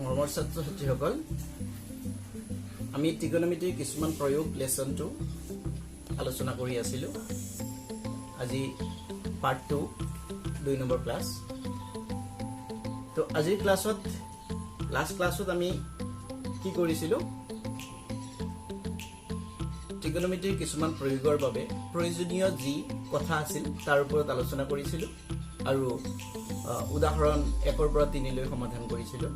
মৰমৰ ছাত্ৰ-ছাত্ৰীসকল, আমি ত্ৰিকোণমিতিৰ কিছুমান প্ৰয়োগ লেসনটো আলোচনা কৰি আছিলোঁ। আজি পাৰ্ট 2 2 নম্বৰ ক্লাছ। তো আজিৰ ক্লাছত লাষ্ট ক্লাছত আমি কি কৰিছিলোঁ? ত্ৰিকোণমিতিৰ কিছুমান প্ৰয়োগৰ বাবে প্ৰয়োজনীয় যি কথা আছিল তাৰ ওপৰত আলোচনা কৰিছিলোঁ আৰু উদাহৰণ 1 পৰা 3 লৈ সমাধান কৰিছিলোঁ।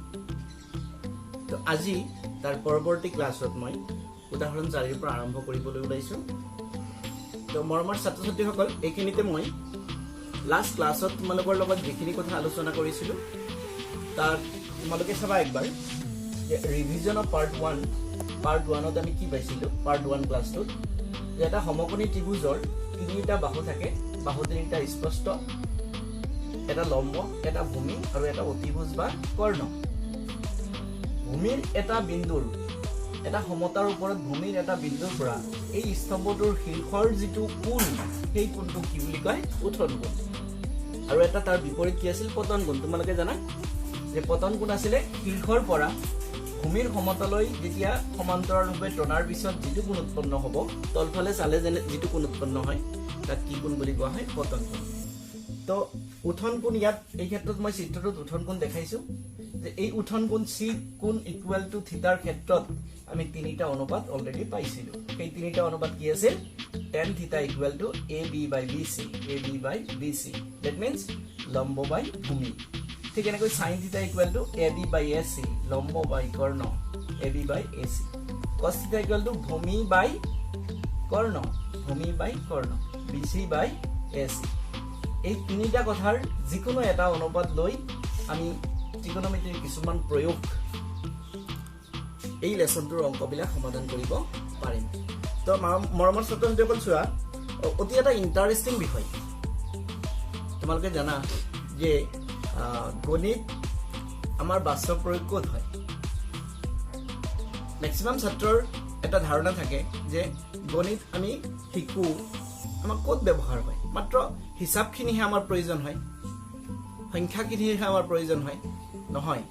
তো আজি তাৰ পৰৱৰ্তী ক্লাছত মই উদাহৰণ 4 পৰা আৰম্ভ কৰিবলৈ ওলাইছোঁ। তো মৰমৰ ছাত্ৰ-ছাত্ৰীসকল, এইখিনিতে মই লাষ্ট ক্লাছত তোমালোকৰ লগত যিখিনি কথা আলোচনা কৰিছিলোঁ তাৰ তোমালোকে চাবা একবাৰ যে ৰিভিজন অফ পাৰ্ট 1ত আমি কি পাইছিলোঁ? পাৰ্ট 1 ক্লাছটোত যে এটা সমকোণী ত্ৰিভুজৰ 3টা বাহু থাকে, বাহু 3টা স্পষ্ট, এটা লম্ব, এটা ভূমি আৰু এটা অতিভুজ বা কৰ্ণ। ভূমিৰ এটা বিন্দুৰ এটা সমতাৰ ওপৰত ভূমিৰ এটা বিন্দুৰ পৰা এই স্তম্ভটোৰ শীৰ্ষৰ যিটো কোণ, সেই কোণটো কি বুলি কয়? উত্থন কোণ। আৰু এটা তাৰ বিপৰীত কি আছিল? পতন কোণ। তোমালোকে জানা যে পতন কোণ আছিলে শীৰ্ষৰ পৰা ভূমিৰ সমতললৈ যেতিয়া সমান্তৰালভাৱে টনাৰ পিছত যিটো কোণ উৎপন্ন হ'ব, তলফালে চালে যেনে যিটো কোণ উৎপন্ন হয় তাক কি কোণ বুলি কোৱা হয়? পতন কোণ। তো উত্থন কোণ, ইয়াত এই ক্ষেত্ৰত মই চিত্ৰটোত উত্থন কোণ দেখাইছো যে এই উত্থন কোণ চি কোণ ইকুৱেল টু থিটাৰ ক্ষেত্ৰত আমি 3টা অনুপাত অলৰেডি পাইছিলো। সেই 3টা অনুপাত কি আছিল? tan theta equal to AB by BC, AB by BC, that means লম্ব বাই ভূমি। ঠিক এনেকৈ sin theta equal to AB by AC, লম্ব বাই কৰ্ণ, AB by AC, cos theta equal to ভূমি বাই কৰ্ণ, ভূমি by Karna, BC by AC। এই 3টা কথাৰ যিকোনো এটা অনুপাত লৈ আমি ত্ৰিকোণমিতিৰ কিছুমান প্ৰয়োগ এই লেসনটোৰ অংকবিলাক সমাধান কৰিব পাৰিম। তো মৰমৰ ছাত্ৰ-ছাত্ৰীসকল, চোৱা, অতি এটা ইণ্টাৰেষ্টিং বিষয়। তোমালোকে জানা যে গণিত আমাৰ বাস্তৱ প্ৰয়োগ ক'ত হয়? মেক্সিমাম ছাত্ৰৰ এটা ধাৰণা থাকে যে গণিত আমি শিকো, আমাক ক'ত ব্যৱহাৰ হয়? মাত্ৰ হিচাপখিনিহে আমাৰ প্ৰয়োজন হয়, সংখ্যাখিনিহে আমাৰ প্ৰয়োজন হয়। নহয়,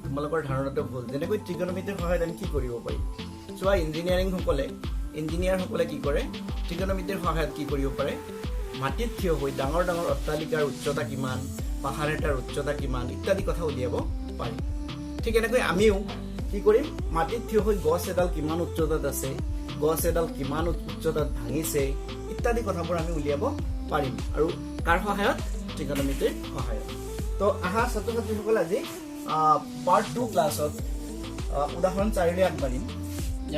তোমালোকৰ ধাৰণাটো ভুল। যেনেকৈ ত্ৰিকোণমিতিৰ সহায়ত আমি কি কৰিব পাৰিম? চোৱা, ইঞ্জিনিয়াৰসকলে কি কৰে? ত্ৰিকোণমিতিৰ সহায়ত কি কৰিব পাৰে? মাটিত থিয় হৈ ডাঙৰ ডাঙৰ অট্টালিকাৰ উচ্চতা কিমান, পাহাৰ এটাৰ উচ্চতা কিমান ইত্যাদি কথা উলিয়াব পাৰি। ঠিক এনেকৈ আমিও কি কৰিম? মাটিত থিয় হৈ গছ এডাল কিমান উচ্চতাত আছে, গছ এডাল কিমান উচ্চতাত ভাঙিছে ইত্যাদি কথাবোৰ আমি উলিয়াব পাৰিম। আৰু কাৰ সহায়ত? ত্ৰিকোণমিতিৰ সহায়ত। তো আহা ছাত্ৰ-ছাত্ৰীসকল, আজি পাৰ্ট 2 ক্লাছত উদাহৰণ 4লৈ আগবাঢ়িম।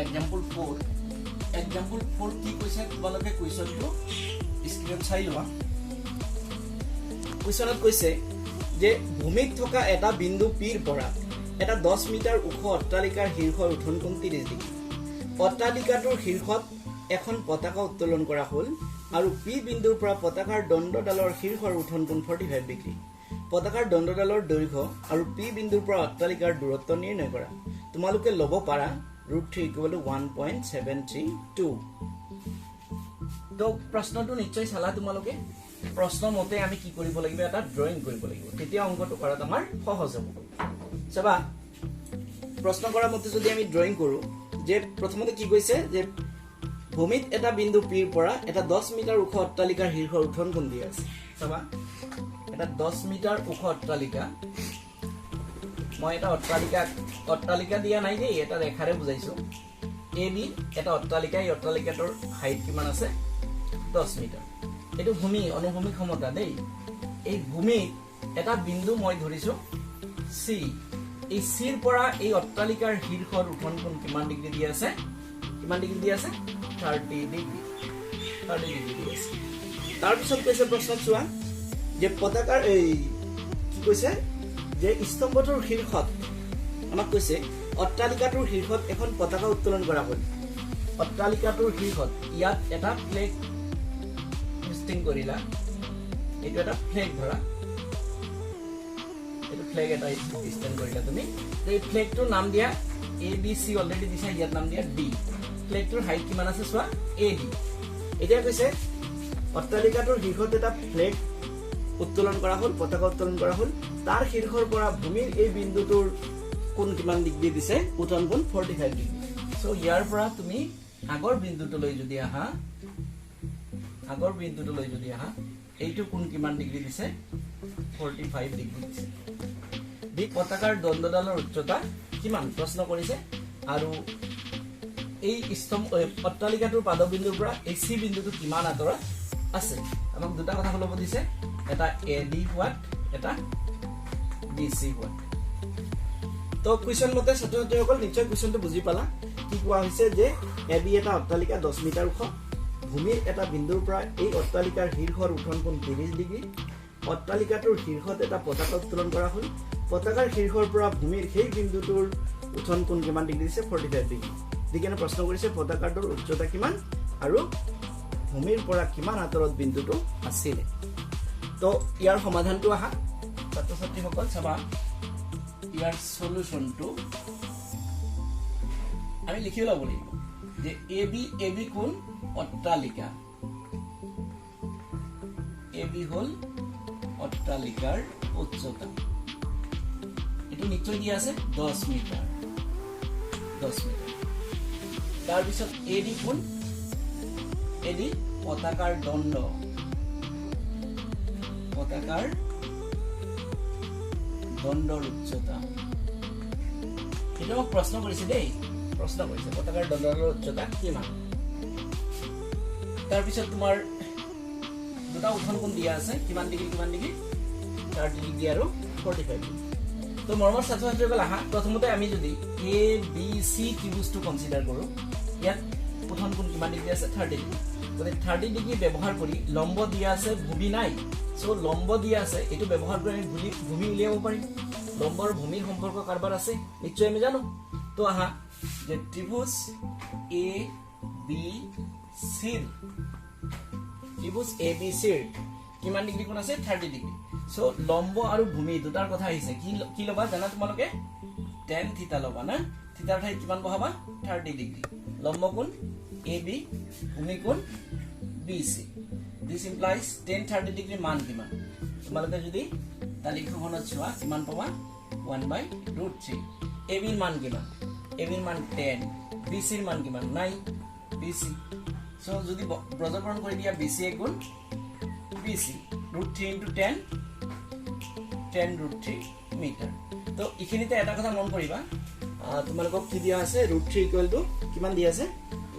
এক্সাম্পল 4 কি কৈছে তোমালোকে কুৱেশ্যনটো স্ক্ৰীনত চাই লোৱা। কুৱেশ্যনত কৈছে যে ভূমিত থকা এটা বিন্দু পিৰ পৰা এটা 10 মিটাৰ ওখ অট্টালিকাৰ শীৰ্ষৰ উত্থন কোণ 30 ডিগ্ৰী। অট্টালিকাটোৰ শীৰ্ষত এখন পতাকা উত্তোলন কৰা হ'ল আৰু পি বিন্দুৰ পৰা পতাকাৰ দণ্ডডালৰ শীৰ্ষৰ উত্থন কোণ 45 ডিগ্ৰী। পতাকাৰ দণ্ডডালৰ দৈৰ্ঘ্য আৰু পি বিন্দুৰ পৰা অট্টালিকাৰ দূৰত্ব নিৰ্ণয় কৰা। তোমালোকে ল'ব পাৰা √3 = 1.732। তো প্ৰশ্নটো নিশ্চয় চালা তোমালোকে। প্ৰশ্ন মতে আমি কি কৰিব লাগিব? এটা ড্ৰয়িং কৰিব লাগিব, তেতিয়া অংকটো কৰাত আমাৰ সহজ হ'ব। চাবা, প্ৰশ্ন কৰা মতে যদি আমি ড্ৰয়িং কৰোঁ, যে প্ৰথমতে কি কৈছে যে ভূমিত এটা বিন্দু পিৰ পৰা এটা 10 মিটাৰ ওখ অট্টালিকাৰ শীৰ্ষৰ উত্থন কোণ দিয়া আছে। চাবা, এটা 10 মিটাৰ ওখ অট্টালিকা, মই এটা অট্টালিকা দিয়া নাই দেই, এটা ৰেখাৰে বুজাইছো। AB এটা অট্টালিকা, এই অট্টালিকাটোৰ হাইট কিমান আছে? 10 মিটাৰ। এইটো ভূমি, অনুভূমিক ক্ষমতা দেই। এই ভূমিত এটা বিন্দু মই ধৰিছো C। এই চিৰ পৰা এই অট্টালিকাৰ শীৰ্ষৰ উত্থন কোণ কিমান ডিগ্ৰী দিয়া আছে? কিমান ডিগ্ৰী দিয়া আছে? 30 ডিগ্ৰী। 30 ডিগ্ৰী দিয়া আছে। তাৰপিছত কৈছে প্ৰশ্নত, চোৱা, যে পতাকাৰ কি কৈছে? যে স্তম্ভটোৰ শীৰ্ষত আমাক কৈছে অট্টালিকাটোৰ শীৰ্ষত এখন পতাকা উত্তোলন কৰা হ'ল। অট্টালিকাটোৰ শীৰ্ষত ইয়াত এটা ফ্লেগ হোষ্টিং কৰিলা, এইটো এটা ফ্লেগ ধৰা, এইটো ফ্লেগ এটা ষ্টেণ্ড কৰিলা তুমি। এই ফ্লেগটোৰ নাম দিয়া ABC, অলৰেডি দিছা, ইয়াত নাম দিয়া D। ফ্লেগটোৰ হাইট কিমান আছে চোৱা? AD। এতিয়া কৈছে অট্টালিকাটোৰ শীৰ্ষত এটা ফ্লেগ উত্তোলন কৰা হ'ল পতাকা উত্তোলন কৰা হ'ল তাৰ শীৰ্ষৰ পৰা ভূমিৰ এই বিন্দুটোৰ কোণ কিমান ডিগ্ৰী দিছে উত্তৰণ কোণ 45 ডিগ্ৰী সো ইয়াৰ পৰা তুমি আগৰ বিন্দুটোলৈ যদি আহা এইটো কোণ কিমান ডিগ্ৰী দিছে 45 ডিগ্ৰী দিছে বি পতাকাৰ দণ্ডডালৰ উচ্চতা কিমান প্ৰশ্ন কৰিছে আৰু এই অট্টালিকাটোৰ পাদবিন্দুৰ পৰা এই সি বিন্দুটো কিমান আঁতৰত আছে আমাক দুটা কথা ক'ব দিছে এটা এডি হোৱাট এটা বিসি হোৱাট তো কোৱেশ্চন মতে ছাত্ৰছাত্ৰীসকল নিশ্চয় কোৱেশ্চনটো বুজি পালা কি কোৱা হৈছে যে এবি এটা অট্টালিকা 10 মিটাৰ ওখ ভূমিৰ এটা বিন্দুৰ পৰা এই অট্টালিকাৰ শীৰ্ষৰ উঠন কোণ 30 ডিগ্ৰী অট্টালিকাটোৰ শীৰ্ষত এটা পতাকা উত্তোলন কৰা হ'ল পতাকাৰ শীৰ্ষৰ পৰা ভূমিৰ সেই বিন্দুটোৰ উঠন কোণ কিমান ডিগ্ৰী দিছে 45 ডিগ্ৰী দিকেনে প্ৰশ্ন কৰিছে পতাকাটোৰ উচ্চতা কিমান আৰু ভূমিৰ পৰা কিমান আঁতৰত বিন্দুটো আছিল তো ইয়াৰ সমাধানটো আহা ছাত্ৰছাত্ৰীসকল চাবা ইয়াৰ সলিউশনটো আমি লিখি ল'ব লাগিব যে এবি কোণ অট্টালিকা এবি হল অট্টালিকাৰ উচ্চতা এটো নিশ্চয় দিয়া আছে 10 মিটাৰ তাৰ পিছত এডি কোণ এডি পতাকাৰ দণ্ডৰ উচ্চতা এটা মোক প্ৰশ্ন কৰিছে দেই পতাকাৰ দণ্ডৰ উচ্চতা কিমান তাৰ পিছত তোমাৰ দুটা উঠন কোণ দিয়া আছে কিমান ডিগ্ৰী 30 ডিগ্ৰী আৰু 45 ডিগ্ৰী তো মৰমৰ ছাত্ৰছাত্ৰীসকল আহা প্ৰথমতে আমি যদি এ বি সি ত্ৰিভুজটো কনসিডাৰ কৰো ইয়াত উঠন কোণ কিমান ডিগ্ৰী আছে 30 ডিগ্ৰী মানে 30 ডিগ্ৰী ব্যৱহাৰ কৰি লম্ব দিয়া আছে ভূমি নাই সো লম্ব দিয়া আছে এটো ব্যৱহাৰ কৰি আমি ভূমি উলিয়াব পাৰিম লম্বৰ ভূমিৰ সম্পৰ্ক কাৰবাৰ আছে নিশ্চয় আমি জানো তো আহা যে ত্ৰিভুজ এ বি সি কিমান ডিগ্ৰী কোণ আছে 30 ডিগ্ৰী সো লম্ব আৰু ভূমি দুটাৰ কথা আহিছে কি লবা জানা তোমালোকে tan থিটা লবা না থিটাৰ ঠাইত কিমান বহাবা 30 ডিগ্ৰী লম্ব কোণ AB ভূমি কোণ BC this implies tan 30 degree মান কিমান তোমালোকে যদি তালিকাখনত চোৱা কিমান পাবা 1/√3 AB ৰ মান কিমান AB ৰ মান 10 BC ৰ মান কিমান 9 BC সো যদি ব্ৰজকৰণ কৰি দিয়া BC কোণ BC √3 * 10√3 মিটাৰ তো ইখিনিতে এটা কথা মন কৰিবা তোমালোকক কি দিয়া আছে √3 কিমান দিয়া আছে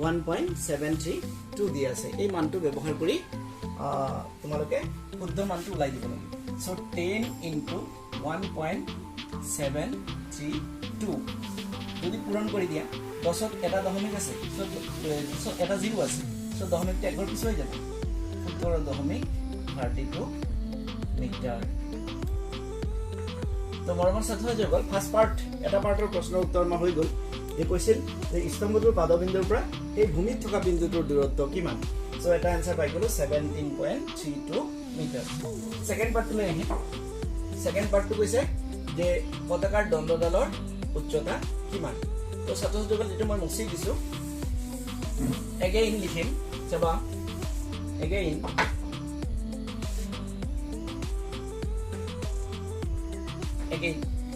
1.732 দিয়া আছে এই মানটো ব্যৱহাৰ কৰি তোমালোকে শুদ্ধ মানটো উলাই দিব লাগিব সো 10 * 1.732 যদি পূৰণ কৰি দিয়া 10ত এটা দশমিক আছে সো এটা 0 আছে সো দশমিকটো একবাৰ পিছুৱাই যাব 17.32 মিটাৰ তো মৰমৰ ছাত্ৰছাত্ৰীসকল ফাৰ্ষ্ট পাৰ্ট এটা পাৰ্টৰ প্ৰশ্নৰ উত্তৰ মা হৈ গল এই কৈছিল যে স্তম্ভটোৰ পাদবিন্দুৰ পৰা এই ভূমিত থকা বিন্দুটোৰ দূৰত্ব কিমান সো এটা আনসাৰ পাই গলো 17.32 মিটাৰ সেকেন্ড পাৰ্টলৈ আহি সেকেন্ড পাৰ্টটো কৈছে যে পতাকাৰ দণ্ডডালৰ উচ্চতা কিমান তো ছাত্ৰছাত্ৰীসকল যেটো মই মুছি দিছো এগেইন লিখিম চাবা এগেইন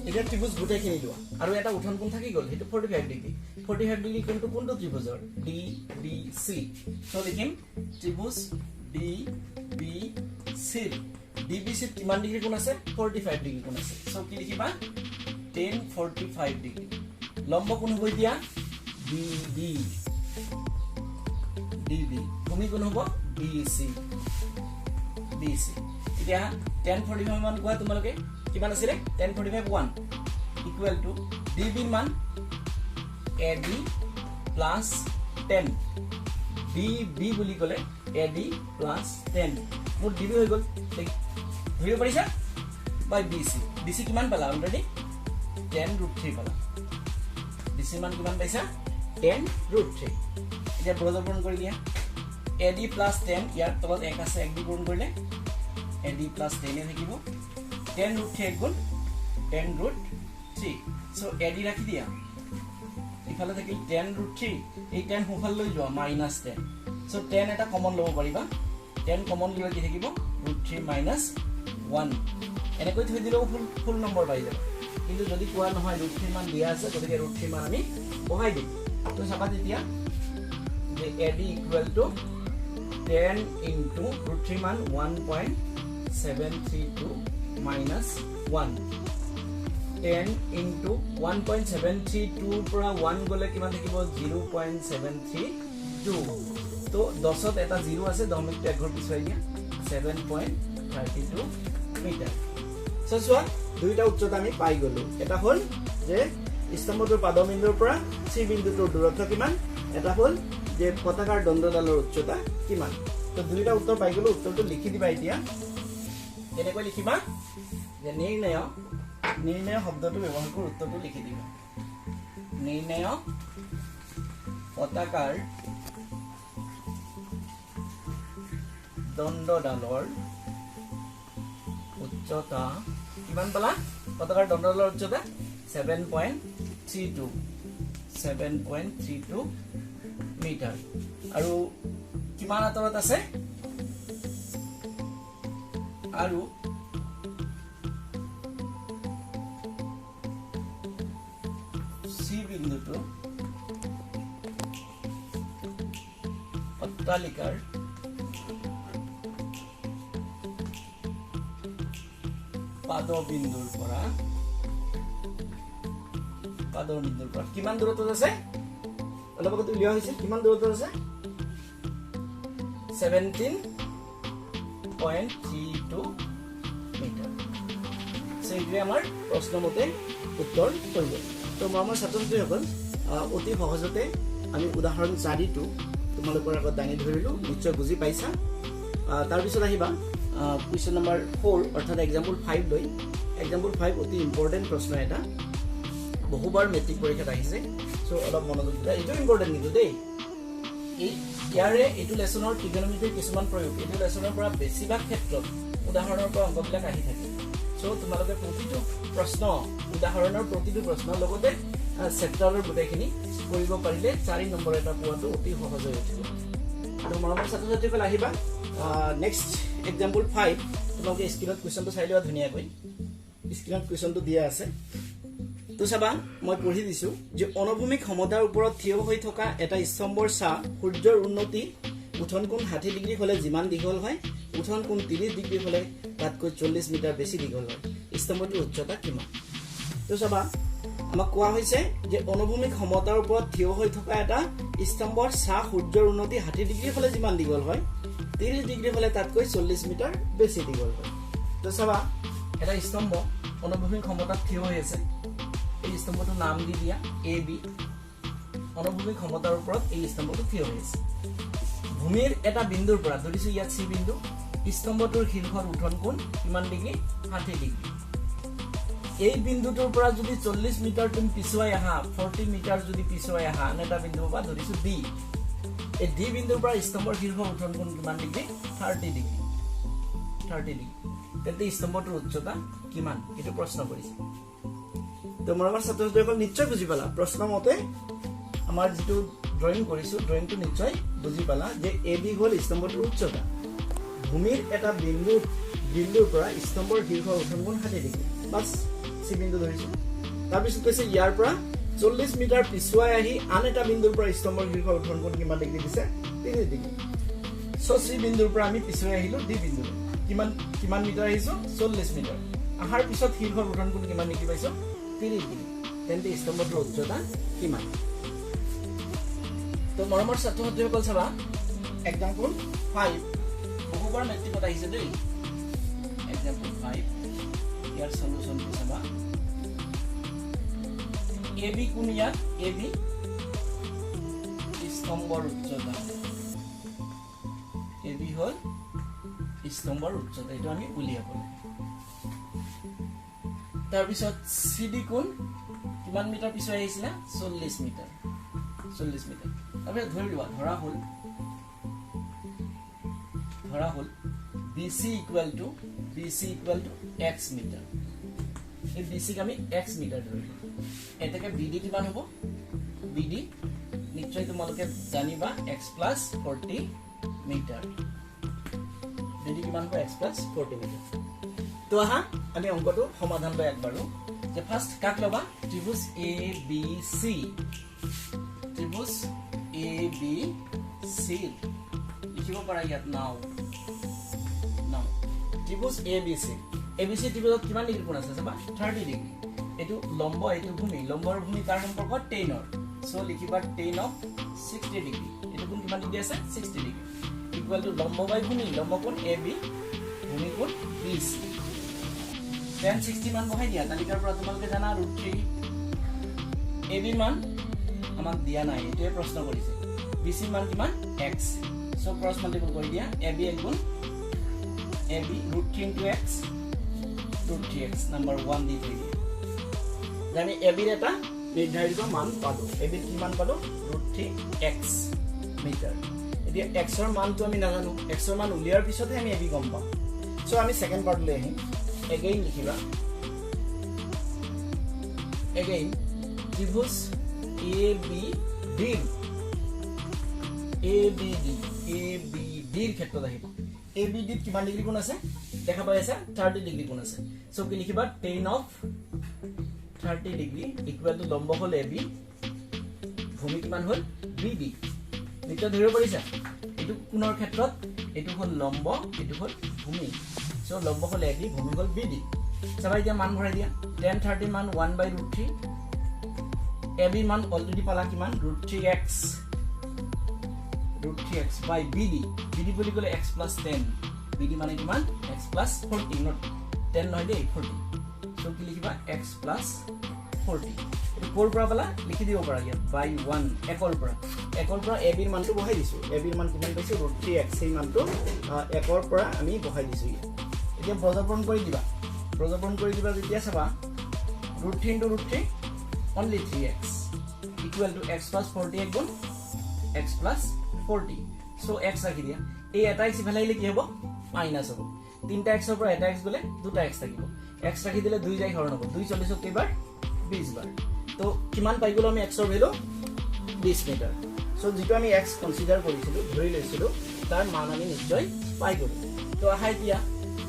এটা ত্ৰিভুজ গোটেইখিনি লোৱা আৰু এটা উঠন কোণ থাকি গল হেতু 45 ডিগ্ৰী কোণটো কোনটো ত্ৰিভুজৰ DBC সো লিখিম ত্ৰিভুজ DBC DBC কিমান ডিগ্ৰী কোণ আছে 45 ডিগ্ৰী কোণ আছে সো কি লিখিবা tan 45 ডিগ্ৰী লম্ব কোণ হৈ দিয়া DB ভূমি কোণ হ'ব BC এতিয়া tan 45 মান কোৱা তোমালোকে কিমান আছে ৰে tan 45 1 ইকুৱেল টু DB ৰ মান AD প্লাস 10 DB বুলি কলে AD প্লাস 10 মোৰ DB হৈ গল ধৰিব পাৰিছা বাই BC কিমান পালা অলৰেডি 10√3 পালা BC মান কিমান পাইছা 10√3 এতিয়া ব্ৰজকৰণ কৰি দিয়া AD প্লাস 10 ইয়াৰ তলত 1 আছে 1 দি পূৰণ কৰিলে AD প্লাস 10 এ থাকিব 10√3 গুণ 10√3 সো AD ৰাখি দিয়া ইফালে থাকিল 10√3 এই 10 হুফাল লৈ যোৱা -10 সো 10 এটা কমন লব পাৰিবা 10 কমন লৈ কি থাকিব √3 - 1 এনেকৈ থৈ দিলেও ফুল নম্বৰ পাই যাব কিন্তু যদি কোৱা নহয় √3 মান দিয়া আছে গতিকে √3 মান আমি বহাই দিম তো চাবা তেতিয়া যে AD equal to 10 into √3 মান 1.732 minus 1 10 into 1.732 পৰা 1 গলে কিমান থাকিব 0.732 তো 10 ত এটা 0 আছে 10 মিনিট এক ঘৰ পিছুৱাই দিয়া 7.32 মিটাৰ সসোৱা দুইটা উচ্চতা আমি পাই গলো এটা হল যে স্তম্ভটোৰ পাদবিন্দুৰ পৰা C বিন্দুটোৰ দূৰত্ব কিমান এটা হল যে পতাকাৰ দণ্ডডালৰ উচ্চতা কিমান তো দুইটা উত্তৰ পাই গলো উত্তৰটো লিখি দিবা এতিয়া এনেকৈ লিখিবা যে নিৰ্ণয় শব্দটো ব্যৱহাৰ কৰি উত্তৰটো লিখি দিবা নিৰ্ণয় পতাকাৰ দণ্ডডালৰ উচ্চতা কিমান পালা পতাকাৰ দণ্ডডালৰ উচ্চতা 7.32 মিটাৰ আৰু কিমান আঁতৰত আছে আৰু C বিন্দুটো অট্টালিকাৰ পাদবিন্দুৰ পৰা কিমান দূৰত্বত আছে অলপ আগতে উলিওৱা হৈছে কিমান দূৰত্বত আছে 17.32 মিটাৰ সেইটোৱে আমাৰ প্ৰশ্নমতে উত্তৰ হৈ গ'ল তো আমাৰ ছাত্ৰ-ছাত্ৰীসকল অতি সহজতে আমি উদাহৰণ 4টো তোমালোকৰ আগত দাঙি ধৰিলো নিশ্চয় বুজি পাইছা তাৰ পিছত আহিবা কুৱেশ্যন নম্বৰ 4 অৰ্থাৎ এক্সাম্পল 5 লৈ এক্সাম্পল 5 অতি ইম্পৰ্টেন্ট প্ৰশ্ন এটা বহুবাৰ মেট্ৰিক পৰীক্ষাত আহিছে সো অলপ মনোযোগ দিবা এইটো ইম্পৰ্টেন্ট কিন্তু দেই ইয়াৰে এইটো লেসনৰ ত্ৰিকোণমিতিৰ কিছুমান প্ৰয়োগ এইটো লেসনৰ পৰা বেছিভাগ ক্ষেত্ৰত উদাহৰণৰ পৰা অংকবিলাক আহি থাকে সো তোমালোকে প্ৰতিটো প্ৰশ্ন উদাহৰণৰ প্ৰতিটো প্ৰশ্ন লগতে চেপ্টাৰৰ গোটেইখিনি কৰিব পাৰিলে 4 নম্বৰ এটা পোৱাটো অতি সহজ হৈ উঠিব আৰু মৰমৰ ছাত্ৰ-ছাত্ৰীসকল আহিবা নেক্সট এক্সাম্পল 5 তোমালোকে স্ক্ৰীনত কুৱেশ্যনটো চাই লোৱা ধুনীয়াকৈ স্ক্ৰীনত কুৱেশ্যনটো দিয়া আছে তো চাবা মই পঢ়ি দিছো যে অনুভূমিক সমতাৰ ওপৰত থিয় হৈ থকা এটা স্তম্ভৰ ছাঁ সূৰ্যৰ উন্নতি উঠন কোণ 60 ডিগ্ৰী হলে যিমান দীঘল হয় উঠন কোণ 30 ডিগ্ৰী হলে তাতকৈ 40 মিটাৰ বেছি দীঘল হয় স্তম্ভটোৰ উচ্চতা কিমান তো চাবা আমাক কোৱা হৈছে যে অনুভূমিক সমতাৰ ওপৰত থিয় হৈ থকা এটা স্তম্ভৰ ছাঁ সূৰ্যৰ উন্নতি 60 ডিগ্ৰী হলে যিমান দীঘল হয় 30 ডিগ্ৰী হলে তাতকৈ 40 মিটাৰ বেছি দীঘল হয় তো চাবা এটা স্তম্ভ অনুভূমিক সমতাত থিয় হৈ আছে এই স্তম্ভটোৰ নাম দি দিয়া AB অনুভূমিক সমতাৰ ওপৰত এই স্তম্ভটো থিয় হৈ আছে ভূমিৰ এটা বিন্দুৰ পৰা ধৰিছো ইয়াত C বিন্দু স্তম্ভটোৰ শীৰ্ষৰ উঠন কোণ কিমান ডিগ্ৰী 60 ডিগ্ৰী এই বিন্দুটোৰ পৰা যদি 40 মিটাৰ তুমি পিছুৱাই আহা 40 মিটাৰ যদি পিছুৱাই আহা এটা বিন্দু পৰা ধৰিছো D এই D বিন্দুৰ পৰা স্তম্ভৰ শীৰ্ষৰ উঠন কোণ কিমান ডিগ্ৰী 30 ডিগ্ৰী তেন্তে স্তম্ভটোৰ উচ্চতা কিমান এটো প্ৰশ্ন কৰিছে তোমাৰ ছাত্ৰ-ছাত্ৰীসকল নিশ্চয় বুজি পালা প্ৰশ্ন মতে আমাৰ যেটো ড্ৰয়িং কৰিছো ড্ৰয়িংটো নিশ্চয় বুজি পালা যে AB হল স্তম্ভটোৰ উচ্চতা ভূমিৰ এটা বিন্দুৰ পৰা স্তম্ভৰ শীৰ্ষৰ উঠন কোণ 60 ডিগ্ৰী বাস C বিন্দু ধৰিছো তাৰ পিছত কৈছে ইয়াৰ পৰা 40 মিটাৰ পিছুৱাই আহি আন এটা বিন্দুৰ পৰা স্তম্ভৰ শীৰ্ষৰ উঠন কোণ কিমান ডিগ্ৰী দিছে 30 ডিগ্ৰী সো C বিন্দুৰ পৰা আমি পিছুৱাই আহিলো D বিন্দু কিমান মিটাৰ আহিছো 40 মিটাৰ আহাৰ পিছত শীৰ্ষৰ উঠন কোণ কিমান ডিগ্ৰী পাইছো 30 ডিগ্ৰী তেন্তে স্তম্ভটোৰ উচ্চতা কিমান তো মৰমৰ ছাত্ৰ-ছাত্ৰীসকল চাবা এক্সাম্পল 5 বহুবাৰ মেট্ৰিকত আহিছে দেই এক্সাম্পল 5 ইয়াৰ সলিউশনটো চাবা AB কোন ইয়াত AB স্তম্ভৰ উচ্চতা AB হল স্তম্ভৰ উচ্চতা এটা আমি উলিয়াব তাৰ পিছত CD কোণ কিমান মিটাৰ পিছুৱাই আহিছিল 40 মিটাৰ আমি ধৰি লোৱা ধৰা হল BC equal to x metre এই BC ক আমি x মিটাৰ ধৰিলো এটাকে BD কিমান হ'ব BD নিশ্চয় তোমালোকে জানিবা x plus 40 মিটাৰ BD কিমান হ'ব x plus 40 মিটাৰ তো আহা আমি অংকটো সমাধান লৈ আগবাঢ়ো যে ফাৰ্ষ্ট কাক লবা ত্ৰিভুজ A B C ত্ৰিভুজ A B সি লিখিব পাৰা ইয়াত নাও ত্ৰিভুজ এ বি সি ত্ৰিভুজত কিমান ডিগ্ৰী কোণ আছে চাবা 30 ডিগ্ৰী এটো লম্ব এটো ভূমি লম্বৰ ভূমি কাৰ সম্পৰ্ক টেনৰ সো লিখিবা 10 অফ 60 ডিগ্ৰী এটো কোণ কিমান ডিগ্ৰী আছে 60 ডিগ্ৰী ইকুয়াল টু লম্ব বাই ভূমি লম্ব কোণ এ বি ভূমি কোণ বি সি 1060 মান বহাই দিয়া তালিকাৰ পৰা তোমালোকে জানা √3 এ বি মান আমাক দিয়া নাই এটোৱে প্ৰশ্ন কৰিছে বি সি মান কিমান x সো ক্ৰস মাল্টিপল কৰি দিয়া এ বি গুণ A B √3 into x √3x number 1 দি থৈ দিয়া জানি এ বিৰ এটা নিৰ্ধাৰিত মান পালো এ বিৰ কি মান পালো √3x মিটাৰ এতিয়া x ৰ মানটো আমি নাজানো x ৰ মান উলিয়াৰ পিছতহে আমি এ বি গম পাম সো আমি সেকেন্ড পাৰ্ট লৈ আহিম again লিখিবা again ত্ৰিভুজ এ বি ডি ৰ ক্ষেত্ৰত আহিব এ বি ডি কিমান ডিগ্ৰী কোণ আছে দেখা পাই আছে 30 ডিগ্ৰী কোণ আছে সো কি লিখিবা 10 অফ 30 ডিগ্ৰী ইকুয়াল টু লম্ব হল এ বি ভূমি কিমান হল বি ডি নিশ্চয় ধৰিব পাৰিছা এটো কোণৰ ক্ষেত্ৰত এটো হল লম্ব এটো হল ভূমি সো লম্ব হল এ বি ভূমি হল বি ডি সবাই দিয়া মান ভৰাই দিয়া 10 30 মান 1 by √3 এ বি মান অলৰেডি পালা কিমান √3x by BD বুলি ক'লে x plus 10 BD মানে কিমান x plus 40 not 10 নহয় দেই 40 সো কি লিখিবা x plus 40 এটো কোৰ পৰা পালা লিখি দিব পাৰা ইয়াত by 1 একল পৰা a b ৰ মানটো বহাই দিছো a b ৰ মান কিমান পাইছো √3x এই মানটো একল পৰা আমি বহাই দিছো এতিয়া প্ৰজাপন কৰি দিবা যেতিয়া চাবা √3 into √3 only 3x equal to x plus 40 গুণ x plus 40 so x রাখি দিয়া এই এটা x ইফালে কি হ'ব মাইনাস হ'ব তিনটা x ৰ পৰা এটা x গলে দুটা x থাকিব x ৰাখি দিলে 2 যাই হৰণ হ'ব 2 40 কেইবাৰ 20 বাৰ তো কিমান পাই গলো আমি x ৰ ভ্যালু 20 মিটাৰ সো যেটো আমি x কনসিডাৰ কৰিছিলো ধৰি লৈছিলো তাৰ মান আমি নিশ্চয় পাই গলো তো আহাই দিয়া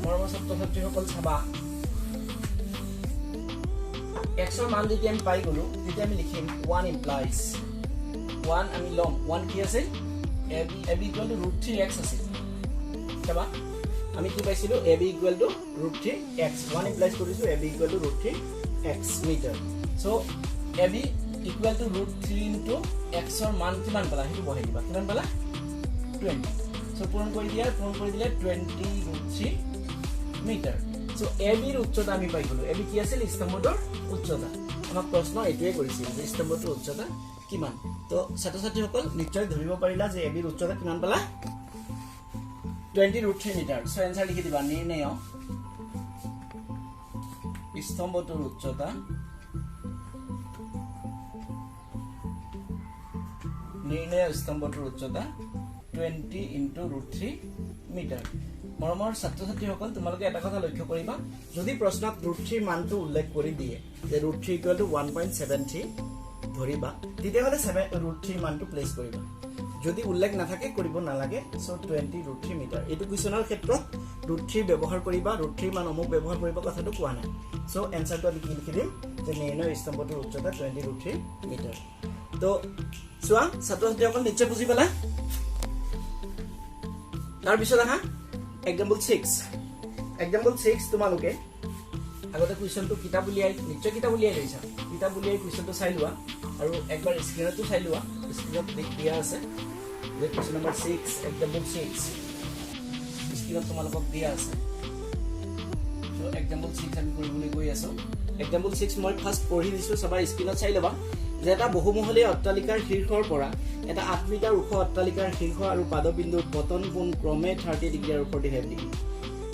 মৰমৰ ছাত্ৰ-ছাত্ৰীসকল চাবা x ৰ মান যেতিয়া আমি পাই গলো তেতিয়া আমি লিখিম 1 implies 1 আমি লম 1 কি আছে ab equal to √3x আছে চাবা আমি কি পাইছিলো ab equal to √3x 1 implies কৰিছো ab equal to √3x metre so ab equal to √3 into x ৰ মান কিমান পালা হেতু বহাই দিবা কিমান পালা 20 সো পূৰণ কৰি দিলে 20 √3 মিটাৰ সো ab ৰ উচ্চতা আমি পাই গলো ab কি আছিল স্তম্ভটোৰ উচ্চতা আমাক প্ৰশ্ন এটোৱে কৰিছিল যে স্তম্ভটোৰ উচ্চতা কিমান তো ছাত্ৰ-ছাত্ৰীসকল নিশ্চয় ধৰিব পাৰিলা যে ab ৰ উচ্চতা কিমান পালা 20 √3 মিটাৰ সো এনসাৰ লিখি দিবা নিৰ্ণয় স্তম্ভটোৰ উচ্চতা স্তম্ভটোৰ উচ্চতা 20 into √3 মিটাৰ মৰমৰ ছাত্ৰ-ছাত্ৰীসকল তোমালোকে এটা কথা লক্ষ্য কৰিবা যদি প্ৰশ্নত √3 মানটো উল্লেখ কৰি দিয়ে যে √3 = 1.73 ধৰিবা তেতিয়াহলে √3 মানটো প্লেস কৰিবা যদি উল্লেখ নাথাকে কৰিব নালাগে সো 20 √3 মিটাৰ এটো কুৱেশ্যনৰ ক্ষেত্ৰত √3 ব্যৱহাৰ কৰিবা √3 মান অমুক ব্যৱহাৰ কৰিব কথাটো কোৱা নাই সো এনসাৰটো আমি লিখি দিম যে নিৰ্ণয় স্তম্ভটোৰ উচ্চতা 20 √3 মিটাৰ তো সোৱা ছাত্ৰ-ছাত্ৰীসকল নিশ্চয় বুজি পালা তাৰ পিছত আহা example 6 তোমালোকে আগতে কুৱেশ্যনটো কিতাপ উলিয়াই নিশ্চয় কিতাপ উলিয়াই লৈছা কিতাপ উলিয়াই কুৱেশ্যনটো চাই লোৱা আৰু একবাৰ স্ক্ৰিনতো চাই লোৱা স্ক্ৰিনত দিয়া আছে যে কুৱেশ্যন নম্বৰ 6 example 6 স্ক্ৰিনত তোমালোকক দিয়া আছে সো example 6 আমি কৰিবলৈ গৈ আছো example 6 মই ফাৰ্স্ট পঢ়ি দিছো সবাই স্ক্ৰিনত চাই লবা যে এটা বহুমহলীয়া অট্টালিকাৰ শীৰ্ষৰ পৰা এটা 8 মিটাৰ ওখ অট্টালিকাৰ শীৰ্ষ আৰু পাদবিন্দুৰ পতন কোণ ক্ৰমে 30 ডিগ্ৰী আৰু 45 ডিগ্ৰী